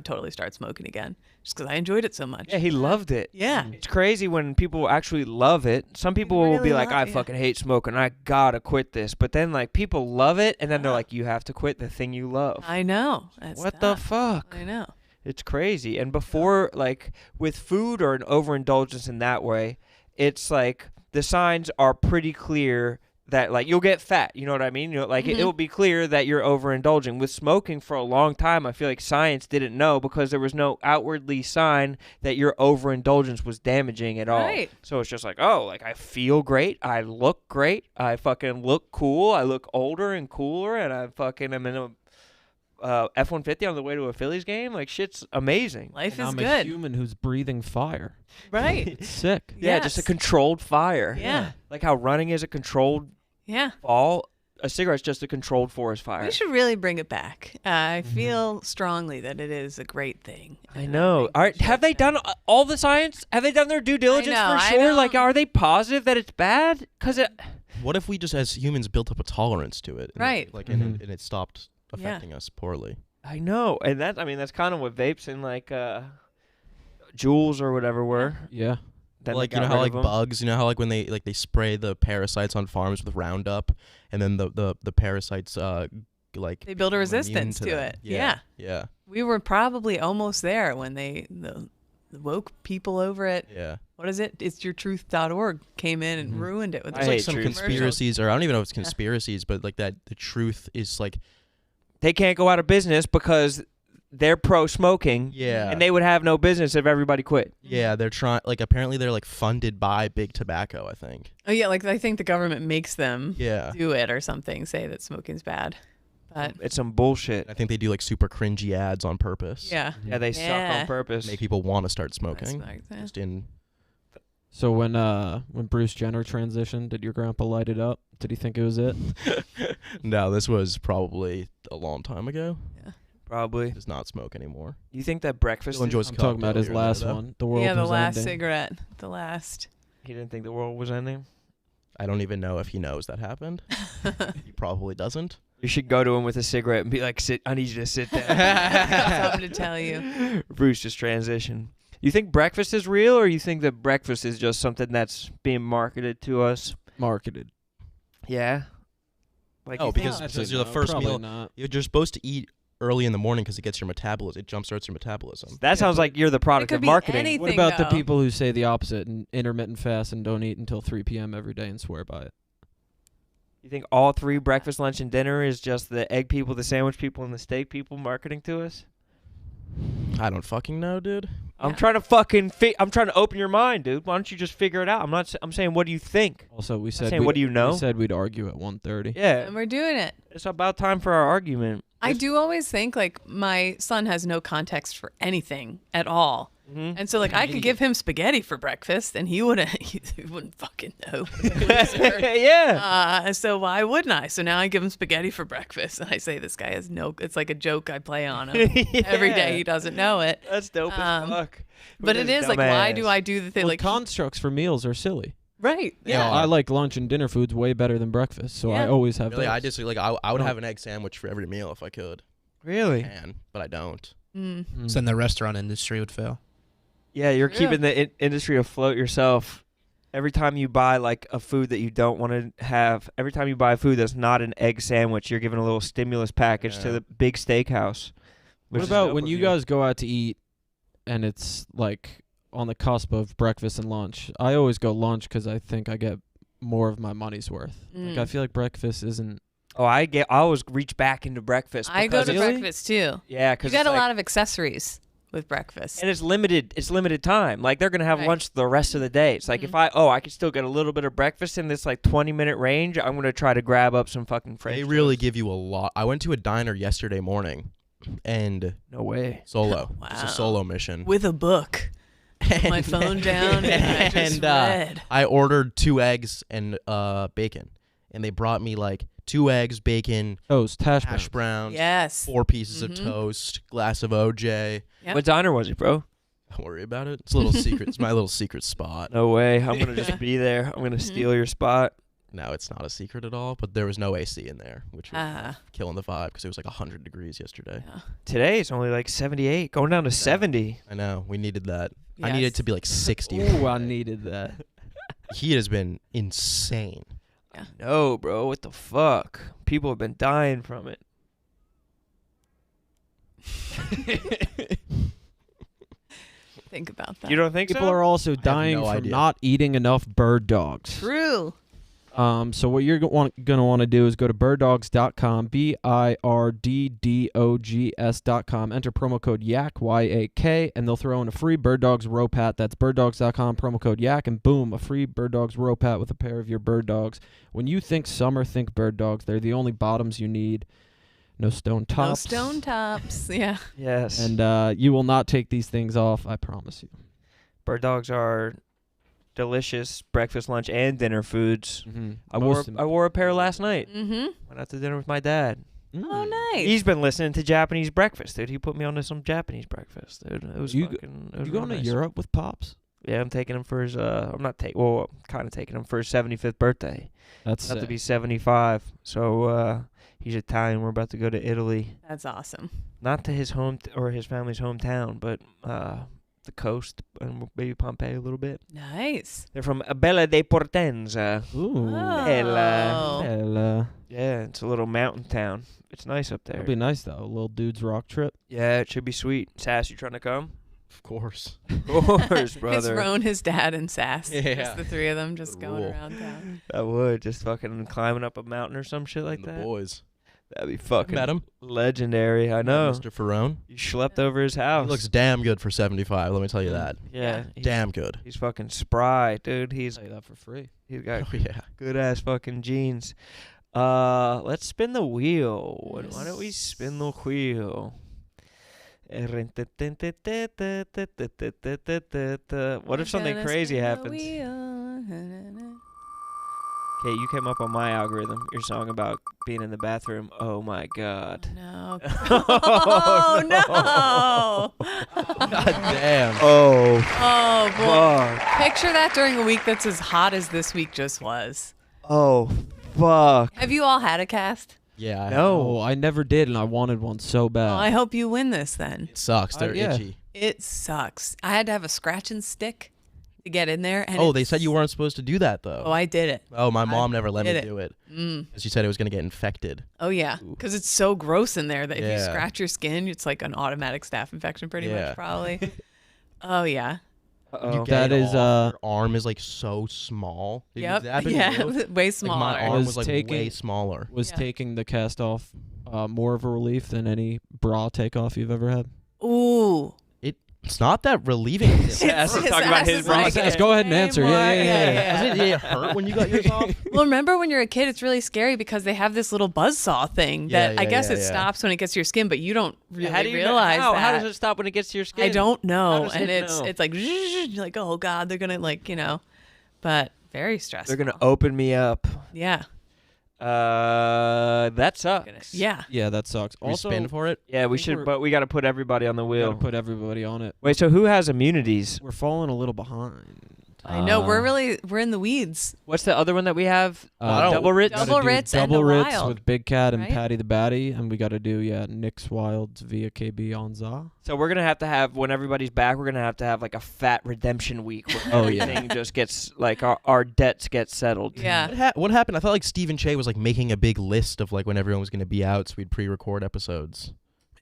totally start smoking again just because I enjoyed it so much. Yeah, he loved it. Yeah. It's crazy when people actually love it. Some people will be really like, love- I yeah. fucking hate smoking. I gotta quit this. But then like people love it, and then they're like, you have to quit the thing you love. I know. That's What the tough. fuck? I know. It's crazy. And before, like, with food or an overindulgence in that way, it's like the signs are pretty clear that, like, you'll get fat. You know what I mean? You know, like, it'll be clear that you're overindulging. With smoking for a long time, I feel like science didn't know because there was no outwardly sign that your overindulgence was damaging at all. Right. So it's just like, oh, like, I feel great. I look great. I fucking look cool. I look older and cooler. And I fucking am in a F-150 on the way to a Phillies game. Like, shit's amazing. Life And is I'm a good. human who's breathing fire. Right. It's sick. Yeah, just a Yes. controlled fire. Yeah. Like how running is a controlled Yeah. fall, a cigarette's just a controlled forest fire. We should really bring it back. I feel strongly that it is a great thing. I know. All right, have they done all the science? Have they done their due diligence know, for I sure? know. Like, are they positive that it's bad? Because What if we just, as humans, built up a tolerance to it? And Right. Like, Mhm. and it stopped affecting us poorly. I know, and that's kind of what vapes and like Juuls or whatever were. Yeah. Then Like, they you know got how rid like of 'em. bugs, you know how like when they spray the parasites on farms with Roundup, and then the parasites like They build a become immune resistance to that. it. Yeah. We were probably almost there when the woke people over at, Yeah. what is it? It's yourtruth.org came in and ruined it with I There's their hate like some truth. conspiracies, or I don't even know if it's conspiracies, but like that the truth is like They can't go out of business because they're pro-smoking. yeah, And they would have no business if everybody quit. yeah, they're trying like apparently they're like funded by big tobacco, I think. Oh yeah, like I think the government makes them Yeah. do it or something, say that smoking's bad. But It's some bullshit. I think they do like super cringy ads on purpose. yeah. Yeah, they suck Yeah. on purpose. Make people want to start That's smoking. like that. Just in So when Bruce Jenner transitioned, did your grandpa light it up? Did he think it was it? No, this was probably a long time ago. Probably. He does not smoke anymore. You think that breakfast? Still enjoys I'm talking about his cocktail here and last there, though. one. The world Yeah, the was last ending. cigarette. The last. He didn't think the world was ending. I don't even know if he knows that happened. He probably doesn't. You should go to him with a cigarette and be like, "Sit. I need you to sit down." Something to tell you. Bruce just transitioned. You think breakfast is real, or you think that breakfast is just something that's being marketed to us? Marketed. Yeah. Like, Oh, you think- because I'd since say you're the no, first probably meal, not. you're supposed to eat early in the morning because it gets your metabolism. It jumpstarts your metabolism. that sounds like you're the product could of be marketing. anything. What about the though. people who say the opposite and intermittent fast and don't eat until 3 p.m. every day and swear by it? You think all three, breakfast, lunch, and dinner, is just the egg people, the sandwich people, and the steak people marketing to us? I don't fucking know, dude. I'm Yeah. trying to fucking I'm trying to open your mind, dude. Why don't you just figure it out? I'm saying, what do you think? Also, we said saying, what do you know? We said we'd argue at 1:30. Yeah, And we're doing it. it's about time for our argument. I do always think like my son has no context for anything at all. Mhm. And so like I could give him spaghetti for breakfast and he wouldn't fucking know. Yeah. So why wouldn't I? So now I give him spaghetti for breakfast and I say this guy has no, it's like a joke I play on him. Every day he doesn't know it. That's dope as fuck. But it is like, why do I do the thing? Well, Like, constructs for meals are silly. right. Yeah, Yeah. I like lunch and dinner foods way better than breakfast, so I Yeah. always have Really, those. I just like I would No. have an egg sandwich for every meal if I could. Really? Can, but I don't. Mm. Mm. So then the restaurant industry would fail. Yeah, you're Yeah. keeping the industry afloat yourself. Every time you buy like a food that you don't want to have, every time you buy a food that's not an egg sandwich, you're giving a little stimulus package to Yeah. the big steakhouse. which What is about dope when of you guys go out to eat and it's like on the cusp of breakfast and lunch. I always go lunch because I think I get more of my money's worth. Like I feel like breakfast isn't. Oh, I always reach back into breakfast. I go to because breakfast too. Yeah, You because got a lot of accessories with breakfast. and it's limited. It's limited time. Like they're gonna have Right. lunch the rest of the day. It's like if I can still get a little bit of breakfast in this like 20-minute range. I'm gonna try to grab up some fucking French They really toast. give you a lot. I went to a diner yesterday morning, and No way. solo. It was Wow. a solo mission. With a book. Put my phone down and I just And, read. I ordered 2 eggs and bacon, and they brought me like 2 eggs, bacon, Toast, hash hash browns. browns, Yes. 4 pieces of Mhm. toast, glass of OJ. Yep. What diner was it, bro? Don't worry about it. It's a little secret. It's my little secret spot. No way. I'm gonna just be there. I'm gonna steal your spot. No, it's not a secret at all. But there was no AC in there, which was Ah. killing the vibe because it was like 100 degrees yesterday. Yeah. Today it's only like 78, going down to 70. I know. We needed that. I needed it Yes. to be like 60. Ooh, I needed that. Heat has been insane. No, bro. What the fuck? People have been dying from it. Think about that. You don't think People so? are also dying no from idea. not eating enough bird dogs. True. So what you're going to want to do is go to birddogs.com, birddogs.com, enter promo code YAK, Y-A-K, and they'll throw in a free Bird Dogs row pat. That's birddogs.com, promo code YAK, and boom, a free Bird Dogs row pat with a pair of your bird dogs. When you think summer, think bird dogs. They're the only bottoms you need. No stone tops. No stone tops. Yeah. Yes. And you will not take these things off, I promise you. Bird dogs are delicious breakfast, lunch, and dinner foods. Mm-hmm. I wore a pair last night. Mm-hmm. Went out to dinner with my dad. Oh, nice. He's been listening to Japanese breakfast, dude. He put me onto some Japanese breakfast, dude. It was You fucking. It was You real going to nice. Europe with Pops? Yeah, I'm taking him for his. I'm not taking. Well, kind of taking him for his 75th birthday. That's About to sick. be 75. So he's Italian. We're about to go to Italy. That's awesome. Not to his home or his family's hometown, but the coast and maybe Pompeii a little bit. Nice. They're from Bella dei Portenza. Ooh. Oh. Hell, Yeah, it's a little mountain town. It's nice up there. that'll be nice, though. A little dude's rock trip. Yeah, it should be sweet. Sass, you trying to come? Of course. Of course, It's brother. Rone, his dad, and Sass. Yeah. Just the three of them just The going rule. around town. I would just fucking climbing up a mountain or some shit like And the that. boys. That'd be fucking Met him. legendary. I know. Mr. Ferrone. You schlepped over his house. He looks damn good for 75. Let me tell you that. yeah. Damn good. He's fucking spry, dude. I'll tell you that for free. He's got Oh yeah. good ass fucking jeans. Let's spin the wheel. Why don't we spin the wheel? What if something crazy happens? Okay, you came up on my algorithm. Your song about being in the bathroom. Oh my god. No. Oh, no. God damn. Oh Oh, boy. fuck. Picture that during a week that's as hot as this week just was. Oh fuck. Have you all had a cast? Yeah. I No. Oh, I never did, and I wanted one so bad. Well, I hope you win this then. It sucks. They're yeah. itchy. It sucks. I had to have a scratch and stick to get in there. And Oh, they said you weren't supposed to do that though. Oh, I did it. Oh, my mom never let me did it. do it. Mm. She said it was gonna get infected. Oh, yeah. Because it's so gross in there that if you Yeah. scratch your skin, it's like an automatic staph infection pretty Yeah. much, probably. Oh, yeah. Uh-oh. That is, Your arm is like so small. Did Yep. that happen to Yeah. you? Way Like, smaller. my arm Was was like taking- way smaller. Was Yeah. taking the cast off more of a relief than any bra takeoff you've ever had? Ooh. It's not that relieving. Sass is talking about his bra. Sass, go ahead and answer. Yeah, yeah, yeah. Doesn't it hurt when you got yours off? Well, remember when you're a kid, it's really scary because they have this little buzzsaw thing Yeah, that I yeah, guess yeah, it yeah. stops when it gets to your skin, but you don't really How do you realize how, that. How does it stop when it gets to your skin? I don't know, How does and it it's know? it's like you're like, oh god, they're gonna but very stressful. They're gonna open me up. Yeah. That sucks. Yeah. Yeah, that sucks. We spin for it. Yeah, we think should, we're- but we got to put everybody on the We gotta wheel. put everybody on it. Wait, so who has immunities? We're falling a little behind. I know we're in the weeds. What's the other one that we have? I don't- Double Ritz. Double Gotta do Ritz and Double the Ritz Wild, with Big Cat and right? Patty the Batty, and we got to do Nick's Wilds via KB on Za. So we're gonna have when everybody's back. We're gonna have like a fat redemption week. Where Oh, yeah. everything just gets like our debts get settled. Yeah. What happened? I thought like Stephen Che was like making a big list of like when everyone was going to be out, so we'd pre-record episodes,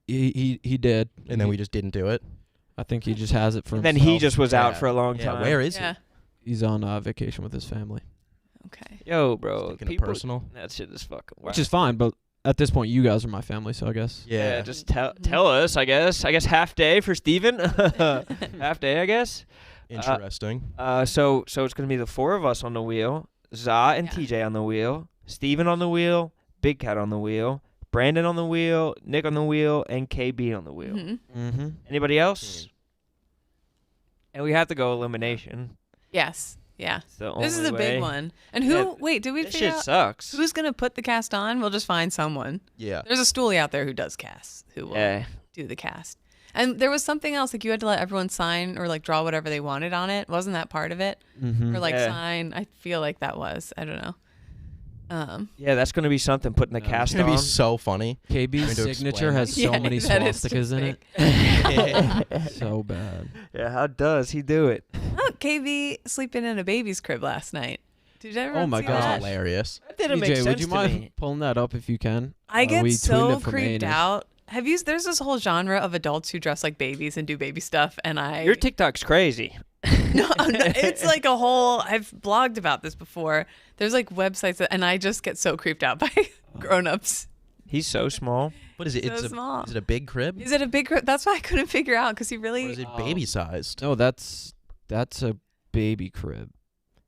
He did, and then we just didn't do it. I think he just has it for And then himself. he just was out Yeah. for a long Yeah, time. where is Yeah. He's on vacation with his family, Okay. Yo, he? bro. Taking it People, personal. that shit is fucking which is fine. But at this point, you guys are my family, so I guess. Yeah, just tell us, I guess. I guess half day for Steven. Half day, I guess. Interesting. So it's gonna be the four of us on the wheel. Za and Yeah. TJ on the wheel. Steven on the wheel. Big Cat on the wheel. Brandon on the wheel. Nick on the wheel. And KB on the wheel. Mm-hmm. Anybody else? And we have to go elimination. Yes. Yeah. It's the This is only a big way. one. And who? Yeah, wait, did we This figure shit out sucks. who's gonna put the cast on? We'll just find someone. Yeah. There's a stoolie out there who does casts, who will Yeah. do the cast. And there was something else, like you had to let everyone sign or like draw whatever they wanted on it. Wasn't that part of it? Mm-hmm. Or like Yeah. sign? I feel like that was. I don't know. Yeah, that's gonna be something putting the Yeah. cast It's gonna on. be so funny. KB's Trying to signature explain has so Yeah, many that is too swastikas in it. big. So bad. Yeah, how does he do it? Oh, KV sleeping in a baby's crib last night. Did you ever? Oh my see gosh. that? Hilarious. That didn't make TJ, sense would you to mind me. pulling that up if you can? I get we so tweeted it from creeped Anus. out. Have you? There's this whole genre of adults who dress like babies and do baby stuff, and I. Your TikTok's crazy. no, it's like a whole. I've blogged about this before. There's like websites, and I just get so creeped out by grown-ups. He's so small. What is it? So It's small. Is it a big crib? Is it a big? That's why I couldn't figure out because he Or really. is it baby sized? No, that's a baby crib.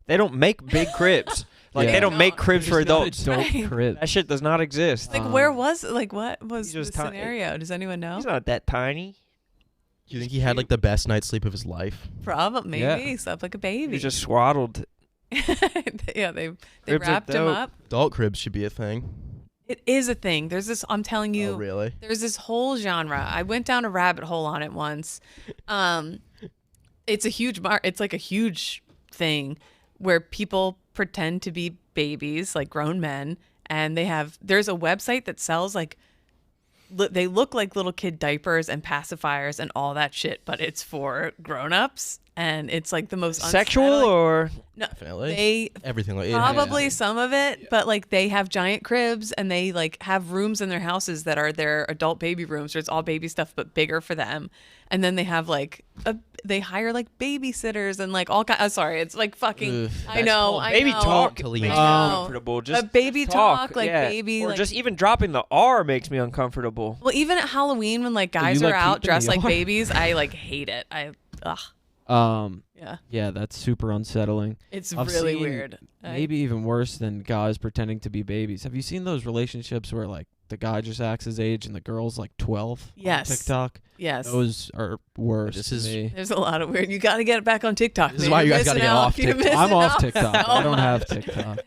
They don't make big cribs. Like Yeah. they don't make Don't. cribs for There's no adults. adult Right. crib. That shit does not exist. Like where was like what was He's the just ti- scenario? Does anyone know? He's not that tiny. Do you think he had like the best night's sleep of his life? Probably maybe Yeah. he slept like a baby. He's just swaddled. yeah, they Cribs are wrapped him dope. up. Adult cribs should be a thing. It is a thing. There's this. I'm telling you. Oh, really? There's this whole genre. I went down a rabbit hole on it once. It's a huge it's like a huge thing where people pretend to be babies, like grown men, and there's a website that sells like they look like little kid diapers and pacifiers and all that shit, but it's for grown-ups, and it's like the most Sexual unsettling- or no, Definitely. they Everything like probably some of it, but like they have giant cribs and they like have rooms in their houses that are their adult baby rooms, where it's all baby stuff but bigger for them. And then they have like they hire like babysitters and like all kind. Sorry, it's like fucking. Ugh. I know. I baby know. talk Mentally makes me know. uncomfortable. Just But baby just talk, like yeah. baby, or like- just even dropping the R makes me uncomfortable. Well, even at Halloween when like guys you are like out keeping dressed the like R? babies, I like hate it. Ugh. Yeah, Yeah, that's super unsettling. it's I've really seen weird. Maybe even worse than guys pretending to be babies. Have you seen those relationships where like the guy just acts his age and the girl's like 12 Yes. on TikTok? Yes. Those are worse. This to is- me. There's a lot of weird. You got to get it back on TikTok. This is man. why you You're guys gotta missing get out. off You're TikTok. I'm missing off out TikTok. so I don't have much. TikTok.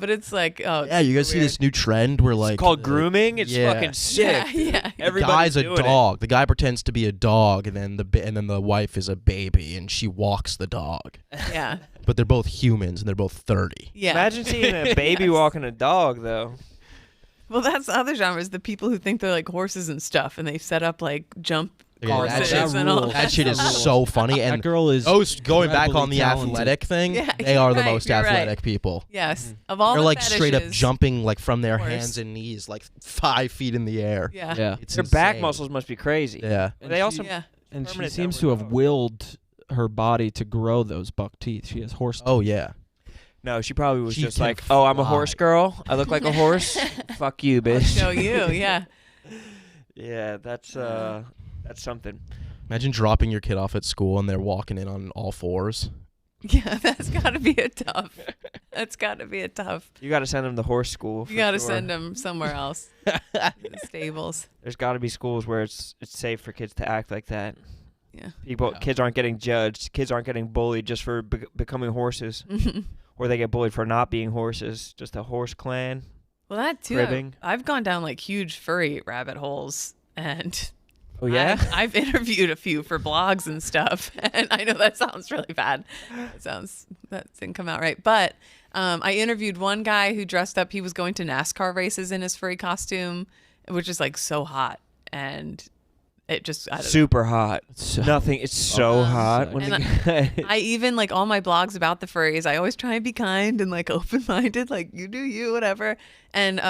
But it's like, oh, Yeah, you guys see this new trend where like It's called the grooming. It's yeah. fucking sick. Yeah, yeah. The Everybody's guy's a doing it. dog. The guy pretends to be a dog, and then the wife is a baby, and she walks the dog. Yeah. But they're both humans, and they're both 30. Yeah. Imagine seeing a baby Yes. walking a dog, though. Well, that's the other genres. The people who think they're like horses and stuff, and they set up like jump Yeah, courses that and all rules. That shit is That so funny. That And girl is those going back on incredibly the talented. athletic thing, Yeah, they you're are the right, most you're right. athletic people. Yes. Of all They're the like straight up fetishes, jumping like from their Horse. hands and knees, like 5 feet in the air. Yeah. Yeah. It's Their back insane. muscles must be crazy. Yeah. But they also Yeah. And she permanent seems to downward have dog. willed her body to grow those buck teeth. She has horse teeth. Oh yeah. No, she probably was She just can like, "Oh, I'm a horse fly. girl. I look like a horse. Fuck you, I'll bitch." show you. Yeah. Yeah, that's something. Imagine dropping your kid off at school and they're walking in on all fours. Yeah. That's got to be a tough. That's got to be a tough. You got to send them to horse school. You got to send them somewhere else. The stables. There's got to be schools where it's safe for kids to act like that. Yeah. People, Yeah. kids aren't getting judged. Kids aren't getting bullied just for becoming horses, or they get bullied for not being horses. Just a horse clan. Well, that too. Cribbing. I've gone down like huge furry rabbit holes, and Oh yeah. I've interviewed a few for blogs and stuff, and I know that sounds really bad. That didn't come out right, but I interviewed one guy who dressed up. He was going to NASCAR races in his furry costume, which is like so hot, and it just I don't know. Super hot. So- Nothing. It's so Um, hot when and the I even like all my blogs about the furries. I always try and be kind and like open minded, like you do you, whatever. And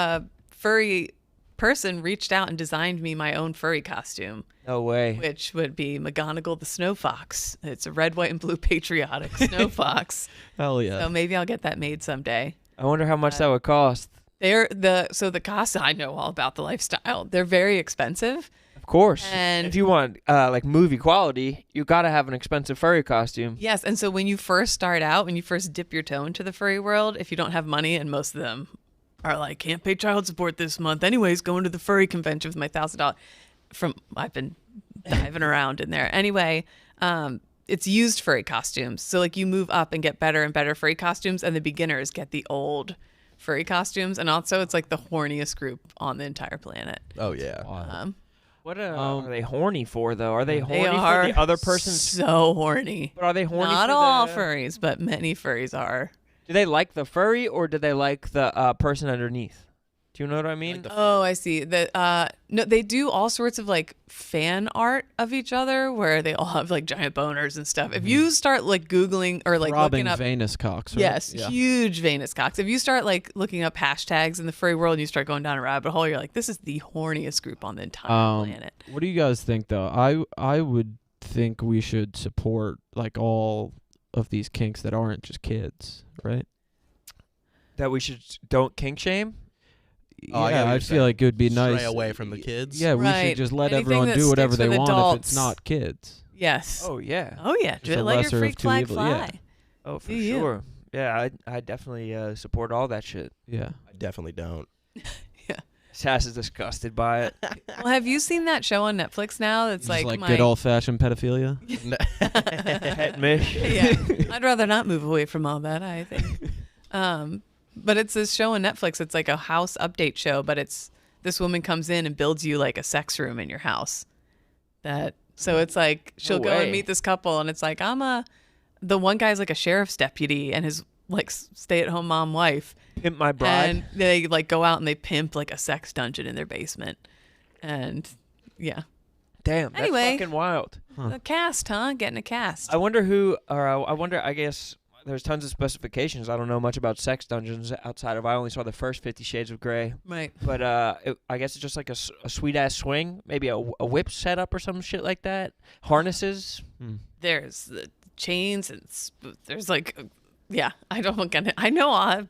furry person reached out and designed me my own furry costume, No way. which would be McGonagall the Snow Fox. It's a red, white, and blue patriotic snow fox. Hell yeah. So maybe I'll get that made someday. I wonder how much that would cost. The costs, I know all about the lifestyle. They're very expensive. Of course. And if you want like movie quality, you got to have an expensive furry costume. yes, and so when you first start out, when you first dip your toe into the furry world, if you don't have money, and most of them are like, can't pay child support this month, anyways, going to the furry convention with my $1,000. I've been diving around in there. Anyway, it's used furry costumes. So like you move up and get better and better furry costumes, and the beginners get the old furry costumes, and also it's like the horniest group on the entire planet. Oh yeah. What are they horny for though? Are they horny They are for the other person's? so horny. But are they horny? Not for all the... furries, but many furries are. Do they like the furry or do they like the person underneath? Do you know what I mean? Oh, I see. No, they do all sorts of like fan art of each other where they all have like giant boners and stuff. If you start like Googling or like Robbing looking up, Venus cocks. Right? yes, Yeah. huge Venus cocks. If you start like looking up hashtags in the furry world and you start going down a rabbit hole, you're like, this is the horniest group on the entire planet. What do you guys think though? I would think we should support like all of these kinks that aren't just kids, right? That we should don't kink shame. Oh, I get Yeah, what I you're feel saying. like it would be Stray nice. away from the kids. Yeah, we Right. should just let Anything everyone that do whatever sticks they with want if adults. it's not kids. Yes. Oh yeah. Oh yeah. Just a Let your lesser of freak two flag evils, fly. yeah. Oh for Do you? sure. Yeah, I definitely support all that shit. Yeah. I definitely don't. Sass is disgusted by it. Well, have you seen that show on Netflix now? That's Just like, my good old fashioned pedophilia. Pet mish. yeah. I'd rather not move away from all that, I think. But it's this show on Netflix. It's like a house update show, but it's this woman comes in and builds you like a sex room in your house. So it's like she'll go way. and meet this couple, and it's like the one guy's like a sheriff's deputy and his like stay-at-home mom wife, Pimp my bride. and they like go out and they pimp like a sex dungeon in their basement, and yeah, Damn, that's Anyway. fucking wild. a cast, huh? Getting a cast. I wonder who, or I wonder, I guess there's tons of specifications. I don't know much about sex dungeons outside of, I only saw the first 50 Shades of Grey. Right. But I guess it's just like a sweet-ass swing, maybe a whip setup or some shit like that. Harnesses. There's the chains and there's like, yeah, I don't get it. I know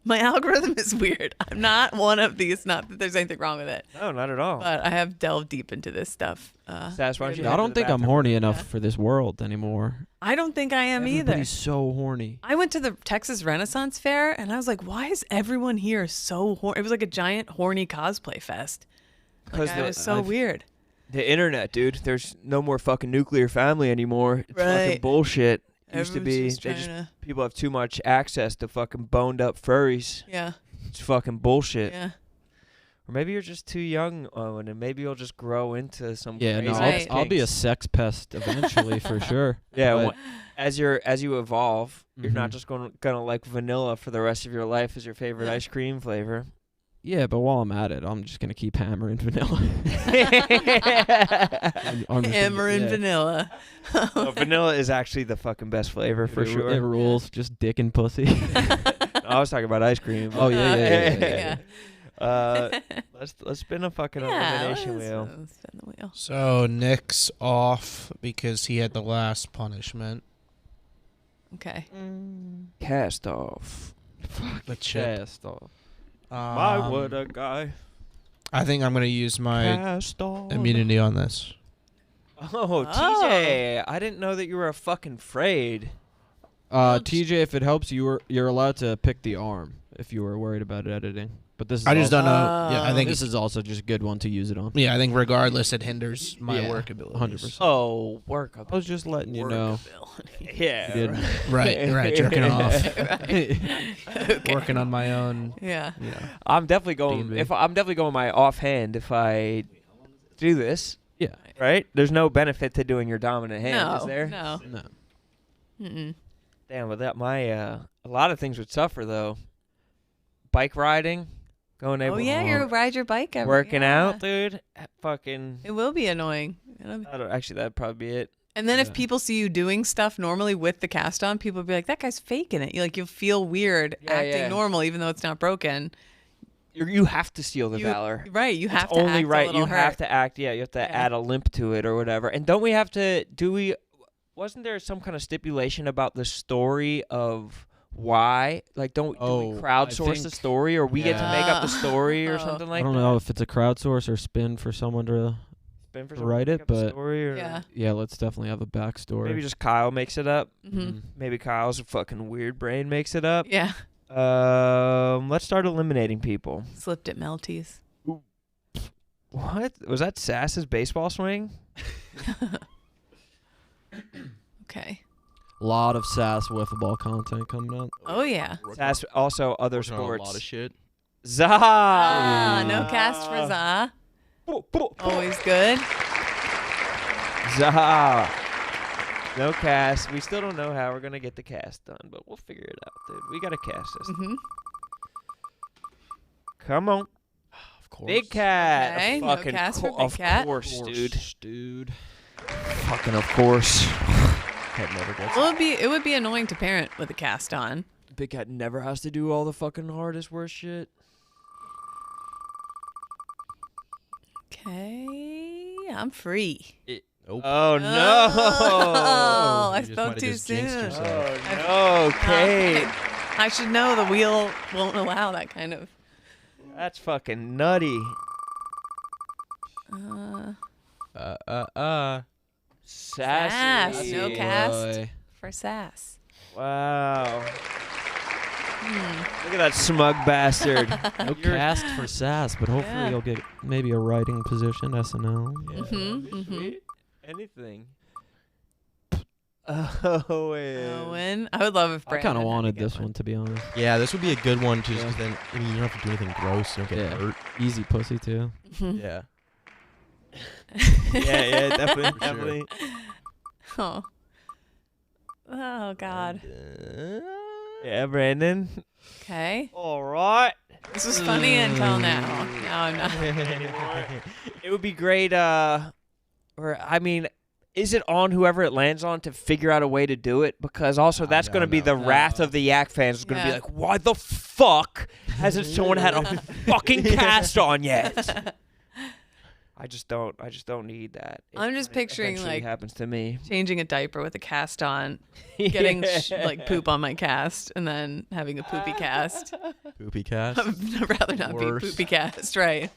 my algorithm is weird. I'm not one of these. Not that there's anything wrong with it, No, not at all. but I have delved deep into this stuff. Sass, why don't you I head to don't the think I'm bathroom? horny enough for this world anymore. I don't think I am either. Everybody's so horny. I went to the Texas Renaissance Fair and I was like, why is everyone here so horny? It was like a giant horny cosplay fest. Because It was so weird. the internet, dude. There's no more fucking nuclear family anymore. It's fucking Right. bullshit. It used to Everyone's be just trying to- people have too much access to fucking boned up furries. yeah, It's fucking bullshit. yeah. Or maybe you're just too young, Owen, and maybe you'll just grow into some Yeah, crazy no, Right. I'll be a kinks. sex pest eventually for sure. Yeah, but- as you evolve, you're not Mhm. just gonna like vanilla for the rest of your life as your favorite Yeah. ice cream flavor. Yeah, but while I'm at it, I'm just gonna keep hammering vanilla. I'm just Hammer and yeah. vanilla. Well, vanilla is actually the fucking best flavor for It sure. rules. Just dick and pussy. I was talking about ice cream. Oh, yeah. Let's spin a fucking Yeah, elimination let's- wheel. let's spin the wheel. So Nick's off because he had the last punishment. Okay. Cast off. The chip. Chest off. Why would a guy I think I'm gonna use my cast off? immunity on this. Oh, TJ, I didn't know that you were a fucking afraid. TJ, if it helps, you're allowed to pick the arm if you were worried about editing. But this is I just also, don't know. Yeah, I think this is also just a good one to use it on. Yeah, I think regardless, it hinders my Yeah, work abilities. 100%. Oh, work up. I was just letting you know. Yeah. You didn't. Right, jerking off, Okay. working on my own. Yeah. You know, I'm definitely going. D&B. If I'm definitely going my offhand if I do this. Yeah. Right? There's no benefit to doing your dominant hand, No. is there? No. No. Mm-mm. Damn, with that, a lot of things would suffer though. Bike riding, going able Oh yeah, to you ride your bike. working yeah. out, dude. Fucking. It will be annoying. Actually, that'd probably be it. And then if Yeah. people see you doing stuff normally with the cast on, people will be like, "That guy's faking it." You'll feel weird Yeah, acting yeah. normal, even though it's not broken. You have to steal the You- valor. Right, you have It's to only act a right. little You have hurt. to act. Yeah, you have to Yeah. add a limp to it or whatever. And don't we have to? Do we? Wasn't there some kind of stipulation about the story of why? Like, do we Oh, crowdsource I the think- story, or we get to make up the Yeah. story or Oh. something I like that? don't know if it's a crowdsource or spin for someone to. Been for to someone to write make it, up the but- story, or Yeah. Yeah, let's definitely have a backstory. maybe just Kyle makes it up. Hmm. Maybe Kyle's fucking weird brain makes it up. Yeah. Let's start eliminating people. Slipped at Melty's. What was that? Sass's baseball swing? Okay. lot of sass wiffle ball content coming up. Oh yeah. Sass. Also, other Working on sports. a lot of shit. Zah. No cast for Za. Zah. Always good. Zah. No cast. We still don't know how we're gonna get the cast done, but we'll figure it out, dude. We got a cast system. Hmm. Come on, Of course. Big Cat. Okay, no Fucking cast for Big of Cat. course, dude. dude. Fucking of course. Cat never gets Well, it would be annoying to parent with a cast on. Big Cat never has to do all the fucking hardest, worst shit. Okay, I'm free. Nope. Oh no! Oh, I You just spoke might've too just jinxed soon. yourself. Oh no, Kate. I should know the wheel won't allow that kind of. That's fucking nutty. Sassy. No cast Boy. for sass. Wow. Hmm. Look at that smug bastard. No cast for sass, but hopefully Yeah. you'll get maybe a writing position, SNL. Mhm, mhm. Sweet. Anything. Owen. Owen, I would love if I Brandon kind of had a wanted good this one, to be honest. Yeah, this would be a good one too, Yeah. because then I mean you don't have to do anything gross. You don't get Yeah. hurt. Easy pussy, too. Mhm. Yeah. Yeah, definitely, For sure. definitely. Oh. Oh God. Yeah, Brandon. Okay. All right. This was funny until now. Now I'm not. It would be great. Or I mean, is it on whoever it lands on to figure out a way to do it? Because also that's going to be the wrath of the Yak fans. Is going to be Yeah. like, why the fuck hasn't someone had a fucking cast on yet? I just don't need that. I'm just When it picturing, eventually like, happens to me. Changing a diaper with a cast on, getting Yeah. like poop on my cast, and then having a poopy cast. Poopy cast. I'd rather not Worse. be poopy cast, right?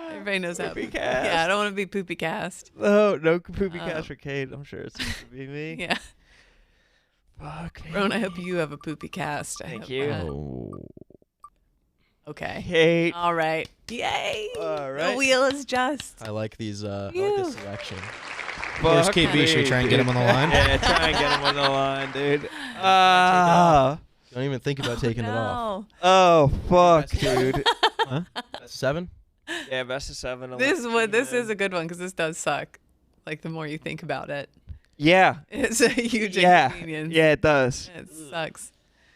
Everybody knows how. Poopy cast. Yeah, I don't want to be poopy cast. Oh, no poopy Oh. cast for Kate. I'm sure it's going to be me. Yeah. Fuck. Ron, I hope you have a poopy cast. I Thank hope you. that- Oh. Okay. Kate. All right. Yay. All The right. wheel is just. I like these. I like Phew. this selection. Where's Fuck KB? Should we me, try and get him on the dude. line? Yeah, try and get him on the line, dude. Don't even think about taking it off. No. Oh, fuck, dude. That's 7. Yeah, best of 7. I'll This let one. you This know. is a good one because this does suck. Like the more you think about it, Yeah. it's a huge Yeah. inconvenience. Yeah, it does. It sucks.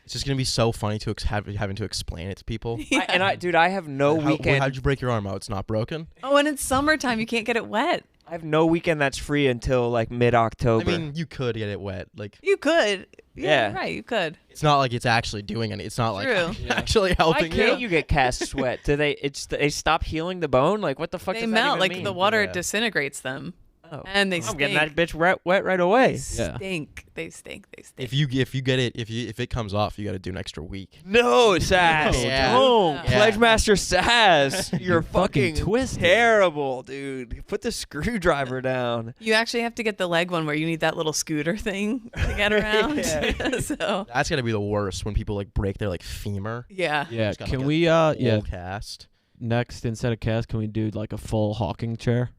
It's just gonna be so funny to having to explain it to people. Dude, I have no weekend. How'd you break your arm out? It's not broken. Oh, and it's summertime. You can't get it wet. I have no weekend that's free until like I mid-October. mean, you could get it wet. Like You could. Yeah. Right. You could. it's not like it's actually doing it. It's not like True. actually Why helping you. can't you get cast sweat? Do they stop healing the bone? Like what the fuck They does that melt. even like mean? the water Yeah. disintegrates them, Oh. and they I'm stink. getting that bitch wet right away. Yeah. Stink. They stink. They stink. If you get it if it comes off, you got to do an extra week. No, Sass. Yeah. No. Yeah. Pledge Master Sass. You're fucking fucking twisted. terrible, dude. Put the screwdriver down. You actually have to get the leg one where you need that little scooter thing to get around. Yeah. So That's gotta be the worst when people like break their like femur. yeah. Yeah, Just got, can like, a we, yeah, Whole cast. next, instead of cast, can we do like a full hawking chair?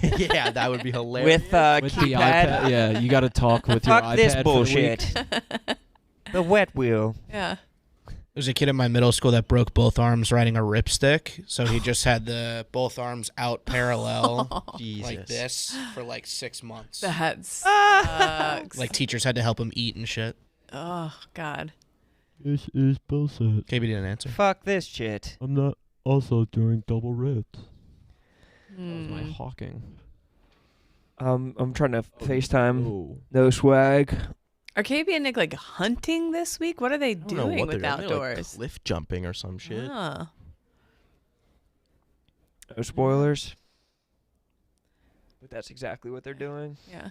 Yeah, that would be hilarious. With With the iPad? Yeah, you got to talk with your Fuck iPad this for the bullshit. week. The wet wheel. Yeah. There's a kid in my middle school that broke both arms riding a ripstick, so he just had the both arms out parallel Jesus. like this for like 6 months. That sucks. Like teachers had to help him eat and shit. Oh God. This is bullshit. KB didn't answer. Fuck this shit. I'm not also doing double ribs. That was my Hmm. hawking. I'm trying to FaceTime. Oh. No swag. Are KB and Nick like hunting this week? What are they I don't know doing what with they're doing. They're, like, outdoors? cliff jumping or some shit. Ah. No spoilers. But that's exactly what they're doing. Yeah.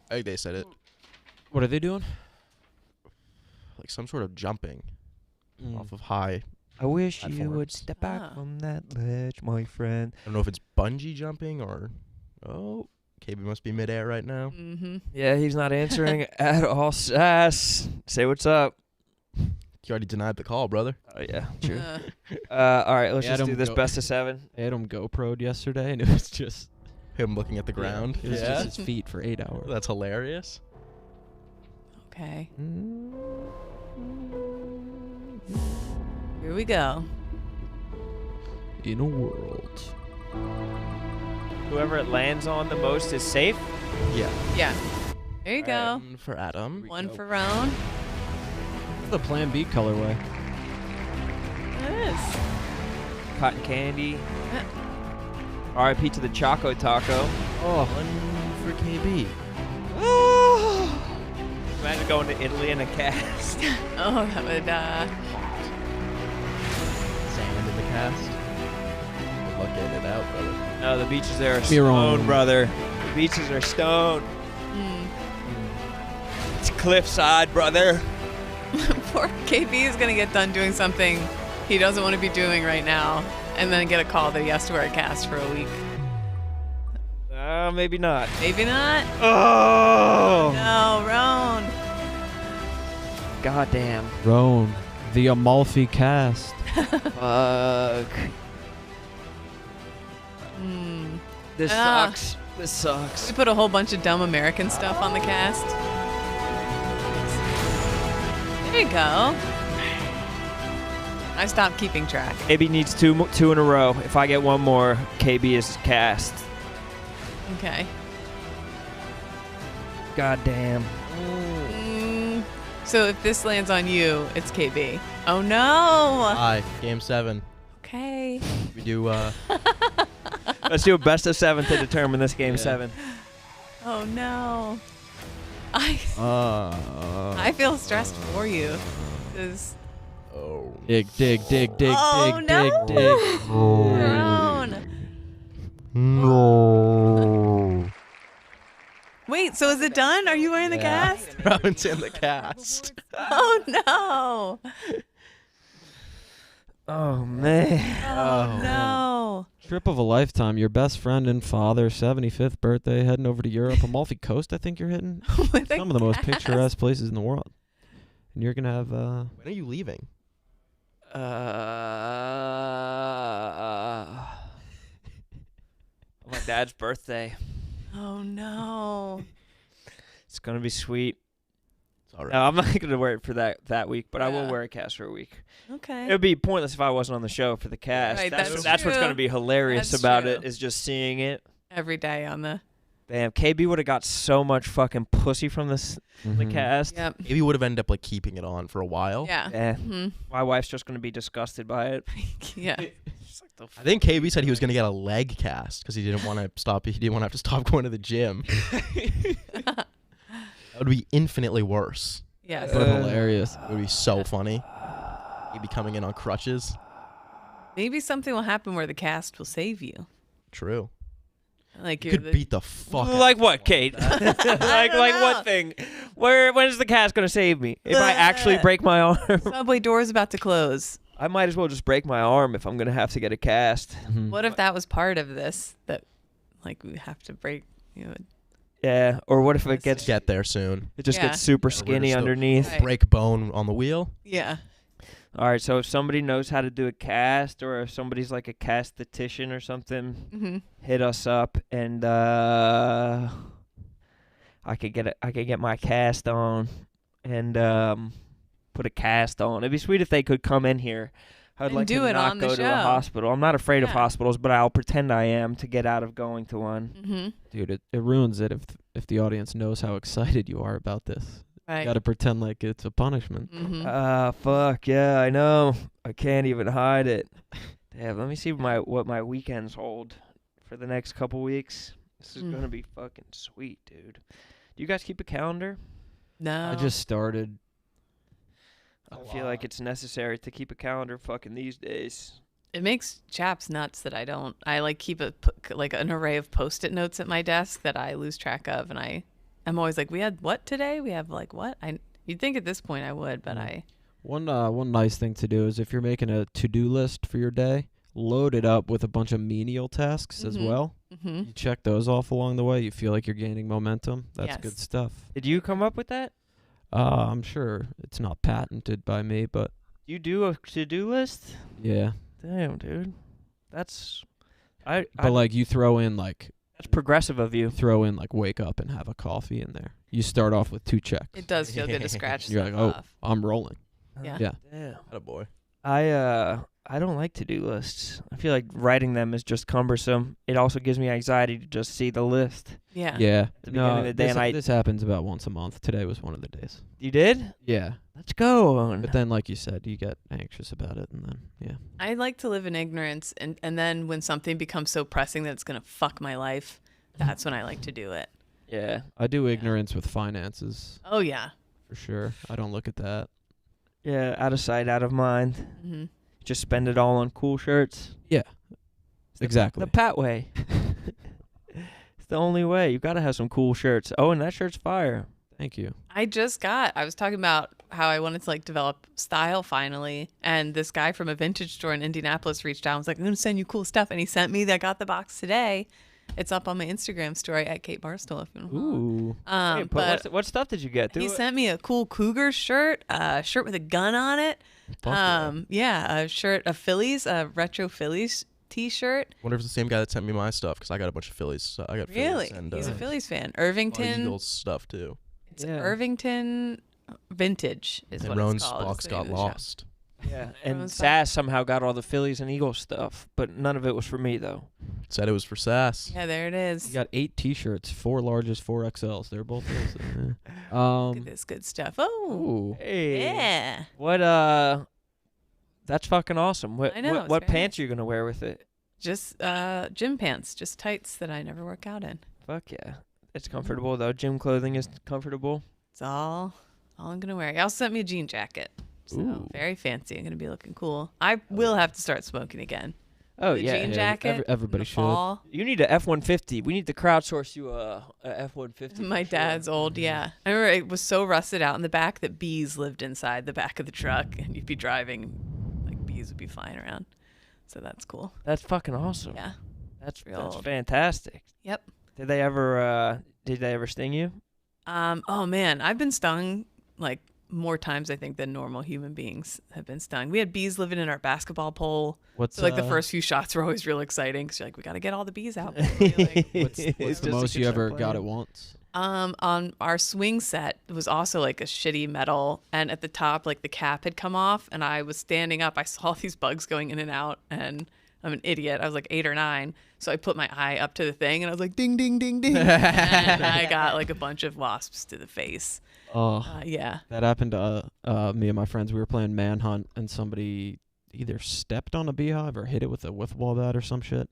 I think they said it. What are they doing? Like some sort of jumping Mm. off of high. I wish you Platforms. would step back Ah. from that ledge, my friend. I don't know if it's bungee jumping or. Oh, KB must be midair right now. Mm-hmm. Yeah, he's not answering at all. Sass, say what's up. You already denied the call, brother. Oh yeah, true. All right, let's just Adam do this go- best of 7. I had him GoPro'd yesterday, and it was just Him looking at the ground. It was just his feet for 8 hours. That's hilarious. Okay. Mm. Here we go. In a world. Whoever it lands on the most is safe. Yeah. Yeah. There you go. One for Adam. One for Rone. The Plan B colorway. It is. Cotton candy. Yeah. R.I.P. to the Choco Taco. Oh, one for KB. Imagine going to Italy in a cast. Oh, that would, Sand in the cast. Good luck getting it out, brother. No, the beaches there are You're stone, on. brother. The beaches are stone. mm. It's cliffside, brother. Poor KB is going to get done doing something he doesn't want to be doing right now and then get a call that he has to wear a cast for a week. Maybe not. Maybe not. Oh! No, Rone. Goddamn. Rone. The Amalfi cast. Fuck. Mm. This Ah. sucks. This sucks. We put a whole bunch of dumb American stuff on the cast. There you go. I stopped keeping track. KB needs two in a row. If I get one more, KB is cast. Okay. Goddamn. Mm. So if this lands on you, it's KB. Oh no. Hi, game 7. Okay. We do, Let's do a best of 7 to determine this game 7. Oh no. I feel stressed for you. 'Cause oh. Dig, dig, dig, dig, Oh, dig, no. dig, dig. Rone. No. Wait, so is it done? Are you wearing the Yeah. cast? Robin's in the cast. Oh no. Oh, man. Oh no. Trip of a lifetime. Your best friend and father, 75th birthday, heading over to Europe. Amalfi Coast, I think you're hitting. With a Some of the most cast. picturesque places in the world. And you're going to have... When are you leaving? My dad's birthday. Oh no. It's going to be sweet. It's all right. No, I'm not going to wear it for that week, but I will Yeah. wear a cast for a week. Okay. It would be pointless if I wasn't on the show for the cast. Right, that's that's what's true. going to be hilarious That's about true. it is just seeing it. Every day on the. Damn, KB would have got so much fucking pussy from this the Mhm. cast. Yep. Maybe would have ended up like keeping it on for a while. Yeah. Yeah. Mhm. My wife's just going to be disgusted by it. Yeah. I think KB said he was gonna get a leg cast because he didn't want to stop. He didn't want to have to stop going to the gym. That would be infinitely worse. Yes. But hilarious. It would be so funny. He'd be coming in on crutches. Maybe something will happen where the cast will save you. True. Like You you're could the, beat the fuck. Like what, Kate? like don't know. what thing? When is the cast going to save me? If I actually break my arm, subway door's about to close. I might as well just break my arm if I'm going to have to get a cast. Mhm. What if that was part of this? That like we have to break. You know. Yeah, or what if it gets Get there soon. it just Yeah. gets super Or we're skinny just underneath? Right. Break bone on the wheel. Yeah. All right, so if somebody knows how to do a cast, or if somebody's like a castatician or something, Mhm. hit us up, and I could get my cast on, and put a cast on. It'd be sweet if they could come in here. I'd And like do to it not on the go to a show. hospital. I'm not afraid of Yeah. hospitals, but I'll pretend I am to get out of going to one. Mhm. Dude, it ruins it if the audience knows how excited you are about this. Right. You got to pretend like it's a punishment. Mhm. Fuck yeah, I know. I can't even hide it. Damn, let me see what my weekends hold for the next couple weeks. This is Mm. gonna be fucking sweet, dude. Do you guys keep a calendar? No. I just started. I feel like it's necessary to keep a calendar fucking these days. It makes chaps nuts that I don't. I like keep like an array of Post-it notes at my desk that I lose track of, and I'm always like, we had what today? We have like what? You'd think at this point I would, but I. One nice thing to do is if you're making a to-do list for your day, load it up with a bunch of menial tasks as well. Mm-hmm. You check those off along the way. You feel like you're gaining momentum. That's Yes. good stuff. Did you come up with that? I'm sure it's not patented by me, but You do a to-do list? yeah. Damn, dude. That's But like you throw in like progressive of you. wake up and have a coffee in there. You start off with 2 checks. It does feel good to scratch You're stuff like, oh, off. I'm rolling. Yeah. Yeah. Damn. Attaboy. I don't like to-do lists. I feel like writing them is just cumbersome. It also gives me anxiety to just see the list. Yeah. Yeah. At the beginning of the day, this, and this happens about once a month. Today was one of the days. You did? Yeah. Let's go. But then, like you said, you get anxious about it, and then, yeah. I like to live in ignorance, and then when something becomes so pressing that it's gonna fuck my life, that's when I like to do it. Yeah. I do ignorance with finances, Oh yeah. for sure. I don't look at that. Yeah, out of sight, out of mind. Mm-hmm. Just spend it all on cool shirts. Yeah. It's Exactly. The Pat way. It's the only way. You've got to have some cool shirts. Oh, and that shirt's fire. Thank you. I was talking about how I wanted to like develop style finally, and this guy from a vintage store in Indianapolis reached out and was like, I'm gonna send you cool stuff, and he sent me I got the box today. It's up on my Instagram story at Kate Barstool if you want to follow. Ooh. Hey, But what stuff did you get? he sent me a cool cougar shirt, a shirt with a gun on it. A shirt, a retro Phillies t-shirt. Wonder if it's the same guy that sent me my stuff, because I got a bunch of Phillies. So I got Really? Phillies and He's a Phillies fan. a lot of Irvington. Eagles stuff too. It's Yeah. Irvington vintage is And what Rone's it's called. box It's the name got of the shop. lost. Yeah, and Everyone's Sass somehow got all the Phillies and Eagles stuff, but none of it was for me though. Said it was for Sass. Yeah, there it is. You got 8 T-shirts, 4 larges, 4 XLs. They're both those. Look at this good stuff. Oh, Ooh. Hey, yeah. what that's fucking awesome. What I know, it's what very pants nice. are you gonna wear with it? Just gym pants, just tights that I never work out in. Fuck yeah, it's comfortable though. Gym clothing is comfortable. It's all I'm gonna wear. He also sent me a jean jacket. So Ooh. very fancy. I'm gonna be looking cool. I will have to start smoking again. Oh The yeah, jean Yeah, jacket. everybody in the should. fall. you need a F-150. We need to crowdsource you a F-150. My dad's old, yeah. I remember it was so rusted out in the back that bees lived inside the back of the truck, and you'd be driving, like bees would be flying around. So that's cool. That's fucking awesome. Yeah. That's Real. fantastic. Yep. Did they ever sting you? Oh man, I've been stung like more times I think than normal human beings have been stung. We had bees living in our basketball pole. What's So like the first few shots were always real exciting because you're like, we got to get all the bees out. before we, like, What's It's the just a most you good ever shot got plan. at once? On our swing set was also like a shitty metal, and at the top like the cap had come off, and I was standing up. I saw these bugs going in and out, and I'm an idiot. I was like 8 or 9, so I put my eye up to the thing, and I was like ding ding ding ding, and I got like a bunch of wasps to the face. Oh, Yeah. that happened to me and my friends. We were playing manhunt, and somebody either stepped on a beehive or hit it with a wiffle ball bat or some shit.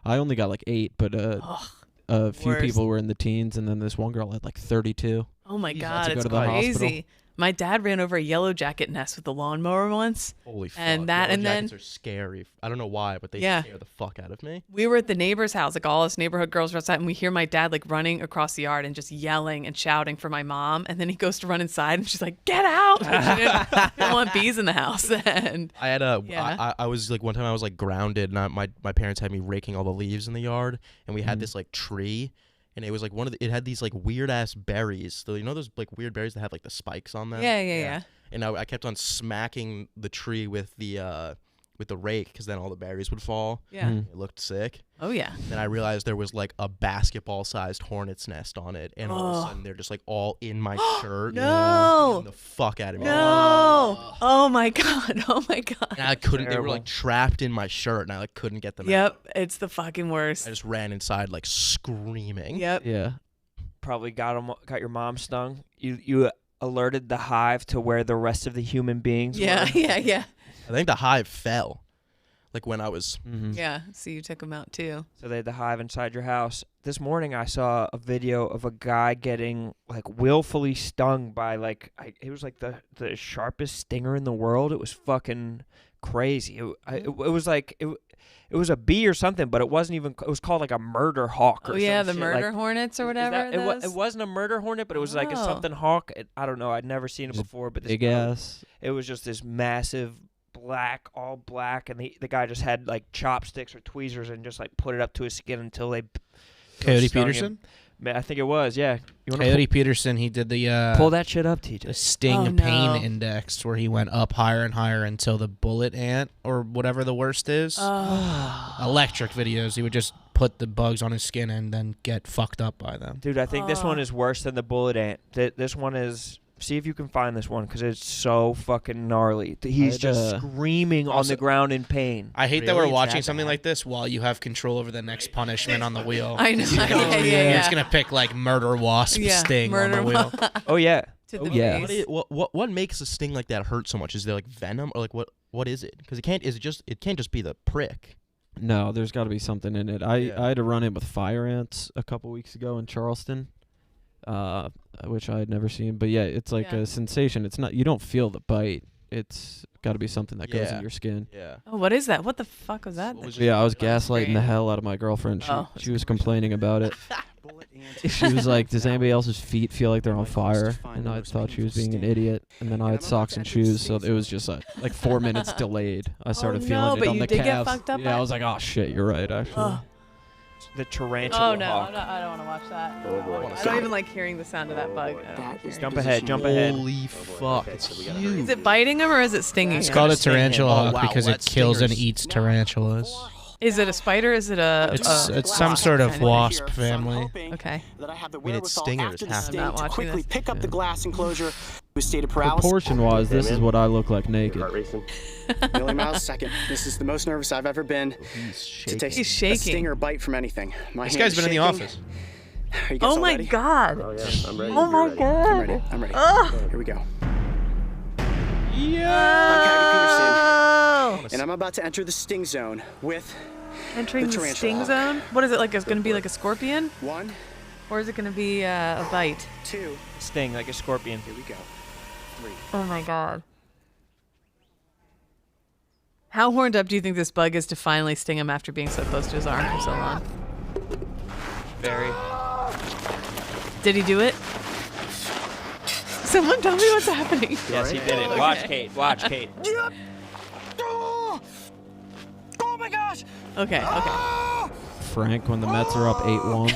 I only got like 8, but Ugh. a few Worst. people were in the teens, and then this one girl had like 32. Oh my Jeez, God, to go it's to the hospital. crazy. My dad ran over a yellow jacket nest with a lawnmower once. Holy fuck. And that- Yellow and then- jackets are scary. I don't know why, but they Yeah. scare the fuck out of me. We were at the neighbor's house, like all us neighborhood girls were outside, and we hear my dad like running across the yard and just yelling and shouting for my mom. And then he goes to run inside, and she's like, "Get out!" Like, she didn't want bees in the house. And I had Yeah. I was like, one time I was like grounded, and my parents had me raking all the leaves in the yard, and we had this like tree, and it was like it had these like weird ass berries. So, you know those like weird berries that have like the spikes on them? yeah. And I kept on smacking the tree with the rake, because then all the berries would fall. Yeah. Mhm. It looked sick. Oh yeah. Then I realized there was like a basketball-sized hornet's nest on it, and all of Oh. a sudden they're just like all in my shirt. No. Stinging the fuck out of me. No. Oh my God. Oh my God. And I couldn't. They were Terrible. like trapped in my shirt, and I like couldn't get them out. Yep. It's the fucking worst. I just ran inside like screaming. Yep. Yeah. Probably got your mom stung. You alerted the hive to where the rest of the human beings Yeah. were. Yeah. I think the hive fell, like when I was. Mm-hmm. Yeah. So you took them out too. So they had the hive inside your house. This morning I saw a video of a guy getting like willfully stung by it was like the sharpest stinger in the world. It was fucking crazy. It was like it was a bee or something, but it wasn't even. It was called like a murder hawk. Or Oh yeah, some the shit. murder Like, hornets or whatever. it wasn't a murder hornet, but it was like a Oh. something hawk. I don't know. I'd never seen it Just before, but this Big ass. it was just this massive all black, and the guy just had like chopsticks or tweezers and just like put it up to his skin until they. Coyote stung him. Peterson. Man, I think it was. Yeah. You want Coyote Peterson. He did the pull that shit up, the TJ? sting Oh, pain no. index, where he went up higher and higher until the bullet ant or whatever the worst is. Electric videos. He would just put the bugs on his skin and then get fucked up by them. Dude, I think this one Oh. is worse than the bullet ant. This one is. See if you can find this one because it's so fucking gnarly. He's I'd, just screaming on the ground in pain. I hate that Really? we're It's watching that something bad? like this while you have control over the next punishment on the wheel. I know. You're yeah. just gonna pick like murder wasp Yeah, sting murder on the wheel. Oh yeah. To the yeah. face. What makes a sting like that hurt so much? Is there like venom or like what is it? Because it can't just be the prick. No, there's got to be something in it. I had to run in with fire ants a couple weeks ago in Charleston, which I had never seen. But yeah, it's like Yeah. a sensation. It's not. You don't feel the bite. It's got to be something that goes in Yeah. your skin. Yeah. Oh, what is that? What the fuck was that? What was Yeah, I was gaslighting the hell out of my girlfriend. She was complaining about it. She was like, "Does anybody else's feet feel like they're on fire?" And I thought she was being an idiot. And then I had socks and shoes, so it was just like 4 minutes delayed. I started no, feeling but it on you the did get calves. fucked up Yeah, by I it? was like, "Oh shit, you're right." Actually, Oh. The tarantula Oh no, hawk. I don't want to watch that. Oh, boy. I don't even like hearing the sound of that bug. I don't like hearing Jump it. ahead, jump ahead. Holy fuck! It's huge. Is it biting him or is it stinging It's him? called a sting him. tarantula Oh, hawk wow, because it that's kills and stingers. eats tarantulas. Is it a spider? Is it a? It's some sort of Okay. wasp family. Okay. That I have the I mean, it's stingers, after the half- sting I'm not to watching quickly this. pick up the Yeah. glass enclosure with state of paralysis. proportion-wise, this is what I look like naked. Million miles a second. This is the most nervous I've ever been He's to shaking. take He's a shaking. sting or bite from anything. My This hand guy's is been in the shaking. office. Are you guys Oh all my ready? god. Oh, yeah, I'm ready. Oh my I'm god. ready. I'm ready. Oh. Here we go. Oh. I'm and I'm about to enter the sting zone with Entering The the tarantula sting hawk. zone? What is it like? It's going to be like a scorpion? 1, Or is it going to be a bite? 2. Sting like a scorpion. Here we go. 3. Oh my god. How horned up do you think this bug is to finally sting him after being so close to his arm for so long? Very. Did he do it? Someone tell me what's happening. Yes, he did it. Watch Kate. Watch Kate. Oh! Oh my gosh! Okay, okay. Frank, when the Mets are up 8-1.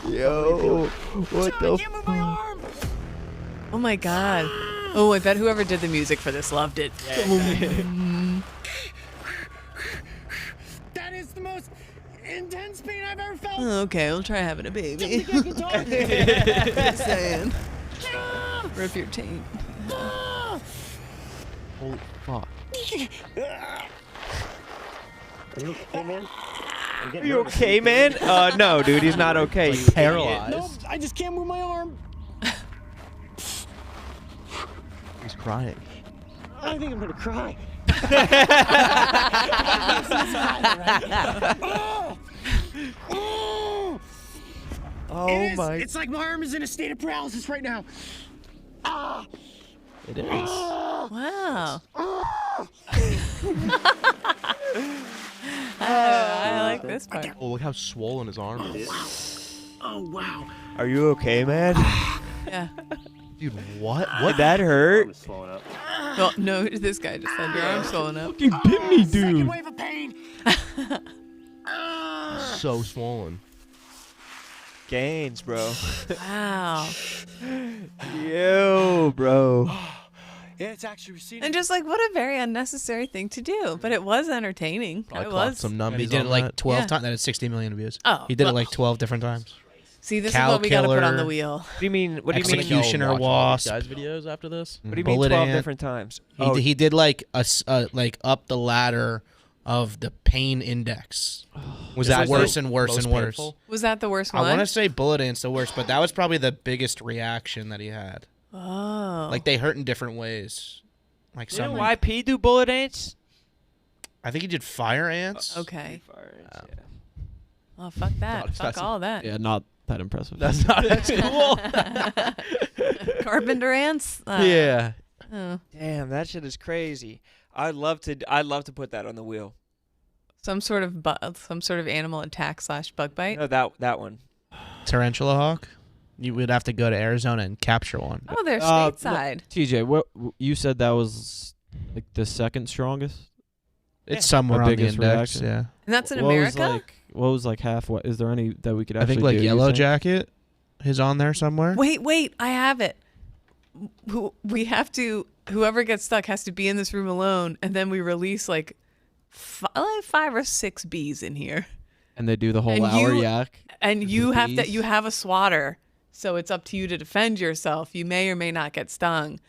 Yo, what I can't move my arm! Oh my god. Oh, I bet whoever did the music for this loved it. That is the most intense pain I've ever felt. Okay, we'll try having a baby. I can talk. Just saying. Rip your taint. Holy fuck! Are you okay, man? No, dude, he's not okay. You Paralyzed. No, I just can't move my arm. He's crying. I think I'm gonna cry. Oh It is. my. It's like my arm is in a state of paralysis right now. It is. Wow. I like this part. Oh, look how swollen his arm is. Oh wow. Are you okay, man? Yeah. Dude, what? What? That hurt? Well, no, this guy just said your arm's swollen up. You bit me, Second dude. wave of pain. So swollen. Gains, bro. Wow. Yo, bro. Yeah, it's actually receding. And just like, what a very unnecessary thing to do. But it was entertaining. Probably It clocked was. some And numbies he did it on like that. 12 Yeah. times. That had 60 million views. Oh, He did well- it like 12 different times. See, this Cow is what we got to put on killer. the wheel. What do you mean? What do you mean? Execution. Executioner Watch all these wasp. guys' videos after this. What do you mean? Bullet 12 ant. different times. He did like like up the ladder of the pain index. Was Just that worse the and worse most and worse? painful? Was that the worst I one? want to say bullet ant's the worst, but that was probably the biggest reaction that he had. Oh. Like they hurt in different ways. Like You know some, why P do bullet ants? I think he did fire ants. Okay. Yeah. Oh, fuck that. God, Fuck that's- all that. Yeah, not that impressive. That's not as cool. Carpenter ants. Yeah. Oh. Damn, that shit is crazy. I'd love to put that on the wheel. Some sort of animal attack / bug bite. No, that one. Tarantula hawk. You would have to go to Arizona and capture one. Oh, they're Uh, stateside. TJ, what you said that was like the second strongest? It's somewhere Our on the biggest index. reaction. Yeah. And that's in What America? was like half? What is there any that we could I actually think like do, you Yellow think? Jacket is on there somewhere. Wait, I have it. We have to. Whoever gets stuck has to be in this room alone, and then we release like 5 or 6 bees in here, And they do the whole And hour you- yak. and you have bees? to. You have a swatter, so it's up to you to defend yourself. You may or may not get stung,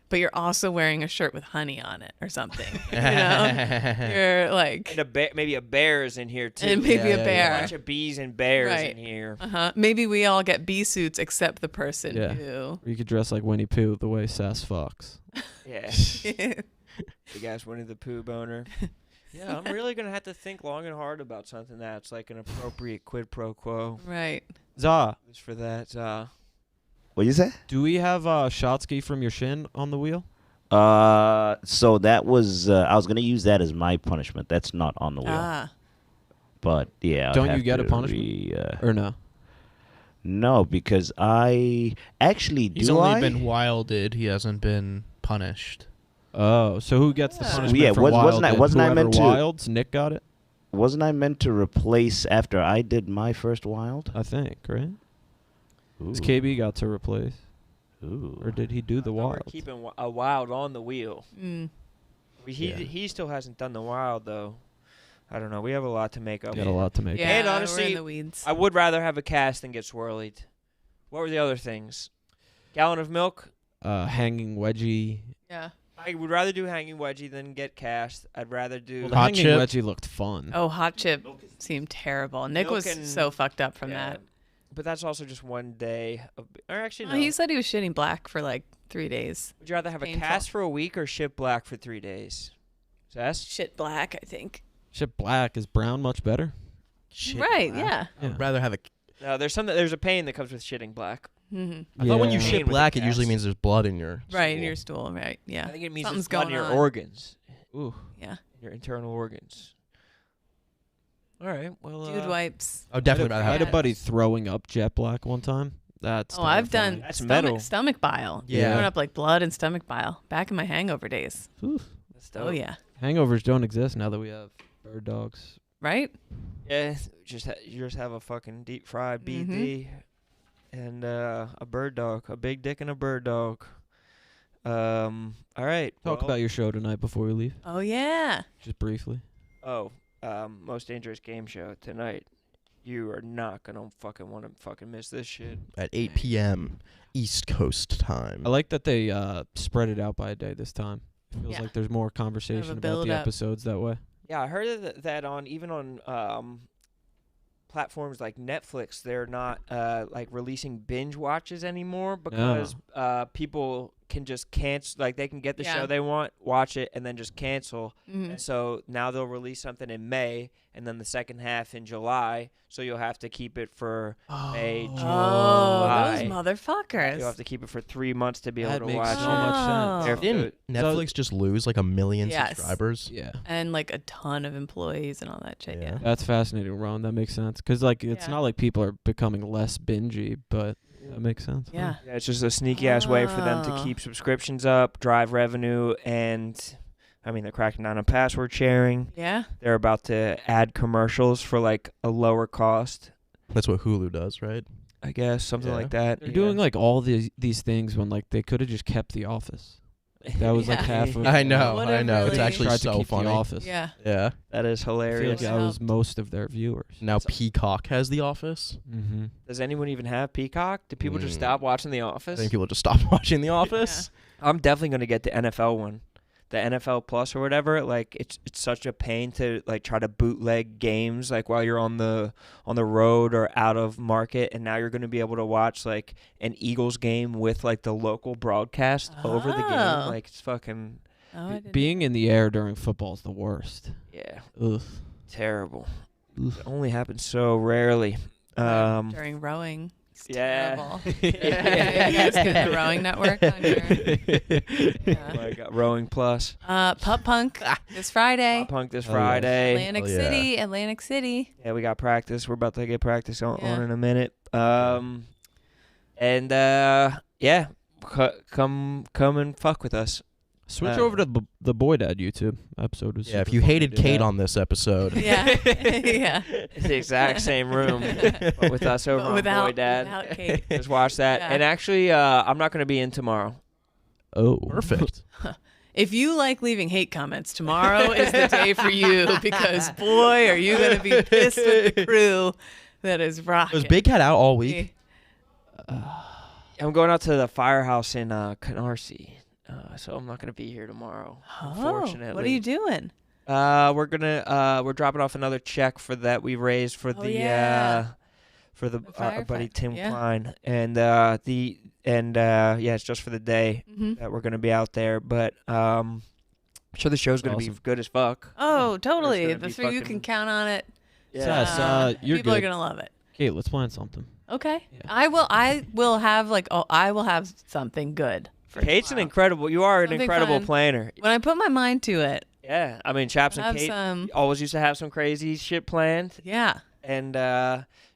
but you're also wearing a shirt with honey on it or something. You know, you're like, And maybe a bear is in here too. and maybe a A bear. bunch of bees and bears Right. in here. Maybe we all get bee suits except the person Yeah. who. Or you could dress like Winnie Pooh the way Sass Fox. Yeah. Big ass Winnie the Pooh boner. Yeah, I'm really gonna have to think long and hard about something that's like an appropriate quid pro quo. Right. Za, Just for that. What you say? do we have Shotsky from your shin on the wheel? So that was I was gonna use that as my punishment. That's not on the wheel. But yeah. I'd Don't you have get a to punishment? Or no? No, because I actually He's do. only I? been wilded. He hasn't been punished. Oh, so who gets the Yeah. punishment Yeah, for wasn't I- wilded? wasn't I Whoever meant to- wilds? Nick got it, Wasn't I meant to replace after I did my first wild? I think, right? Ooh. 'Cause KB got to replace. Ooh. Or did he do the We're wild? keeping a wild on the wheel. Mm. He still hasn't done the wild though. I don't know. We have a lot to make up. Got a lot to make. Yeah, And we're honestly, in the weeds. I would rather have a cast than get swirlied. What were the other things? Gallon of milk. Hanging wedgie. Yeah. I would rather do hanging wedgie than get cast. I'd rather do. Well, the Hot hanging chip. wedgie looked fun. Oh, hot chip seemed terrible. Nick Milk was and- so fucked up from yeah. that. But that's also just one day. Or actually, no. He said he was shitting black for like 3 days. Would you rather have painful. a cast for a week or ship black for 3 days? Sass? Shit black, I think. Chip black, is brown much better? Shit, Right, black. yeah. I'd rather have a. No, there's a pain that comes with shitting black. Mm-hmm. I thought when you Yeah. Pain shit with the black, it usually cast. means there's blood in your. Right, in stool. your stool, right, yeah. I think it means Something's it's blood in going your on. organs, Ooh. Yeah. your internal organs. All right. Well, Dude wipes. I would definitely I rather had have. a buddy throwing up jet black one time. That's Oh, I've done terrifying. That's metal. stomach bile. Yeah. Throwing up like blood and stomach bile. Back in my hangover days. Ooh. That's dope. Oh, yeah. Hangovers don't exist now that we have bird dogs. Right? Yeah, you just have a fucking deep fried BD and a bird dog, a big dick and a bird dog. All right. Talk about your show tonight before we leave, Oh, yeah. just briefly. Most dangerous game show tonight. You are not gonna fucking want to fucking miss this shit. At 8 p.m. East Coast time. I like that they spread it out by a day this time. It feels Yeah. like there's more conversation about the build-up. episodes that way. Yeah, I heard that on even on platforms like Netflix, they're not like releasing binge watches anymore because people can just cancel. Like they can get the Yeah. show they want, watch it, and then just cancel. Mhm. And so now they'll release something in May, and then the second half in July. So you'll have to keep it for May, June, Oh, those July. motherfuckers. You'll have to keep it for 3 months to be That able to makes watch so it. much Oh. sense. They're- Didn't Netflix just lose like 1 million Yes. subscribers? Yeah. And like a ton of employees and all that shit. Yeah. Yeah. That's fascinating, Ron. That makes sense. Because, like, it's Yeah. not like people are becoming less bingy, but that makes sense. huh? Yeah. Yeah, it's just a sneaky ass way for them to Oh. keep subscriptions up, drive revenue, and I mean they're cracking down on password sharing. Yeah. They're about to add commercials for like a lower cost, That's what Hulu does, right? I guess, something Yeah. like that. They're doing, like, all these things when, like, they could have just kept The Office. That was, like, Yeah. half of I know, What I a know. It's really- actually tried to so keep funny. The Office. Yeah. Yeah. That is I feel hilarious. like that was most of their viewers. Now Peacock has The Office. Mm-hmm. Does anyone even have Peacock? Do people just stop watching The I Office? think people just stopped watching The Office. I'm definitely gonna get the NFL one, the NFL Plus or whatever. Like it's such a pain to like try to bootleg games like while you're on the road or out of market, and now you're gonna be able to watch like an Eagles game with like the local broadcast over the Oh. game. Like it's fucking Oh, I didn't. Being in the air during football is the worst. yeah, Ugh. terrible. Ugh. It only happens so rarely. During rowing. It's Yeah. terrible. You guys get the rowing network on your. I got Rowing Plus. Pup Punk this Friday. Pop Punk this Oh, yes. Friday. Atlantic Oh, yeah. City. Atlantic City. Yeah, we got practice. We're about to get practice on Yeah. in a minute. And yeah, come and fuck with us. Switch over to the Boy Dad YouTube episode. Was Yeah, if super you fun. hated We did Kate that. on this episode, Yeah. Yeah. It's the exact same room, but with us over But on without, Boy Dad. without Kate. Just watch that. Yeah. And actually, I'm not going to be in tomorrow. Oh, perfect. If you like leaving hate comments, tomorrow is the day for you because boy, are you gonna be pissed with the crew that is rocking. Was Big Cat out all week? I'm going out to the firehouse in Canarsie, so I'm not going to be here tomorrow. Unfortunately, what are you doing? We're dropping off another check for that we raised for yeah. For the our buddy firefight. Tim Yeah. Klein, and yeah, it's just for the day that we're gonna be out there. But I'm sure the show's gonna be Awesome. good as fuck. Oh, totally. gonna The be three you fucking- can count on it. Yes, you're people are good. gonna love it. Kate, let's plan something. Okay. Yeah. I will have something good for Kate's an tomorrow. incredible. You are an Something incredible fun. planner. When I put my mind to it, Yeah, I mean, Chaps and have Kate some. always used to have some crazy shit planned, Yeah. and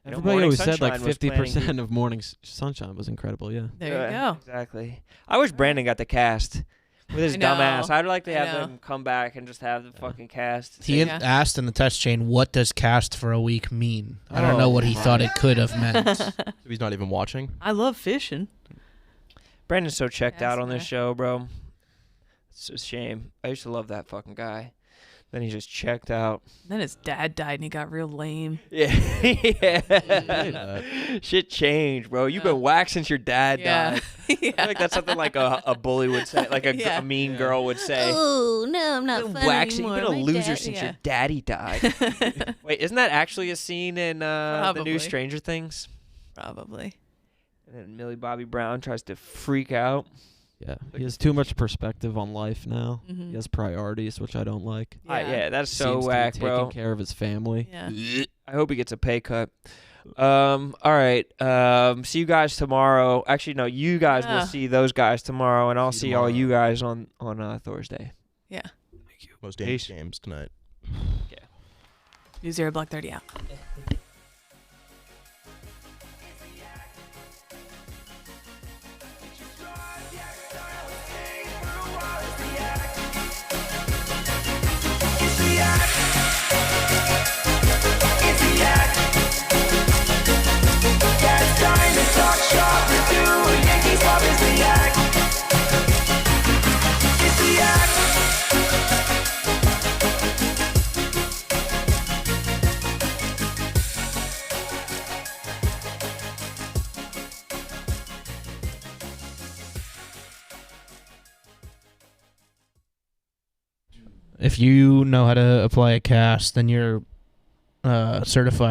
Everybody Morning always said like Sunshine was 50% of Morning Sunshine was incredible. Yeah. There you go. Exactly. I wish Brandon got the cast with his I know. dumbass. I'd like to I have know. him come back and just have the fucking cast. He Yeah. asked in the text chain, "What does cast for a week mean?" I don't know what he my. thought it could have meant. So he's not even watching. I love fishing. Brandon's so checked out on this Cast show, bro. It's a shame. I used to love that fucking guy. Then he just checked out. Then his dad died and he got real lame. Yeah. Yeah. Shit changed, bro. You've been whacked since your dad died. I feel like that's something like a bully would say, like a mean girl would say. Oh no, I'm not You've been fun waxing. anymore. You've been a My loser dad- since yeah. your daddy died. Wait, isn't that actually a scene in the Probably. new Stranger Things? Probably. And then Millie Bobby Brown tries to freak out. Yeah. He has too much perspective on life now. Mhm. He has priorities, which I don't like. Yeah, that's so Seems to be whack, taking bro. care of his family. Yeah. I hope he gets a pay cut. All right. See you guys tomorrow. Actually, no, you guys will Yeah. see those guys tomorrow, and I'll See see you all tomorrow. you guys on Thursday. Yeah. Most dangerous Peace. games tonight. New Zero Block 30 out. If you know how to apply a cast, then you're certified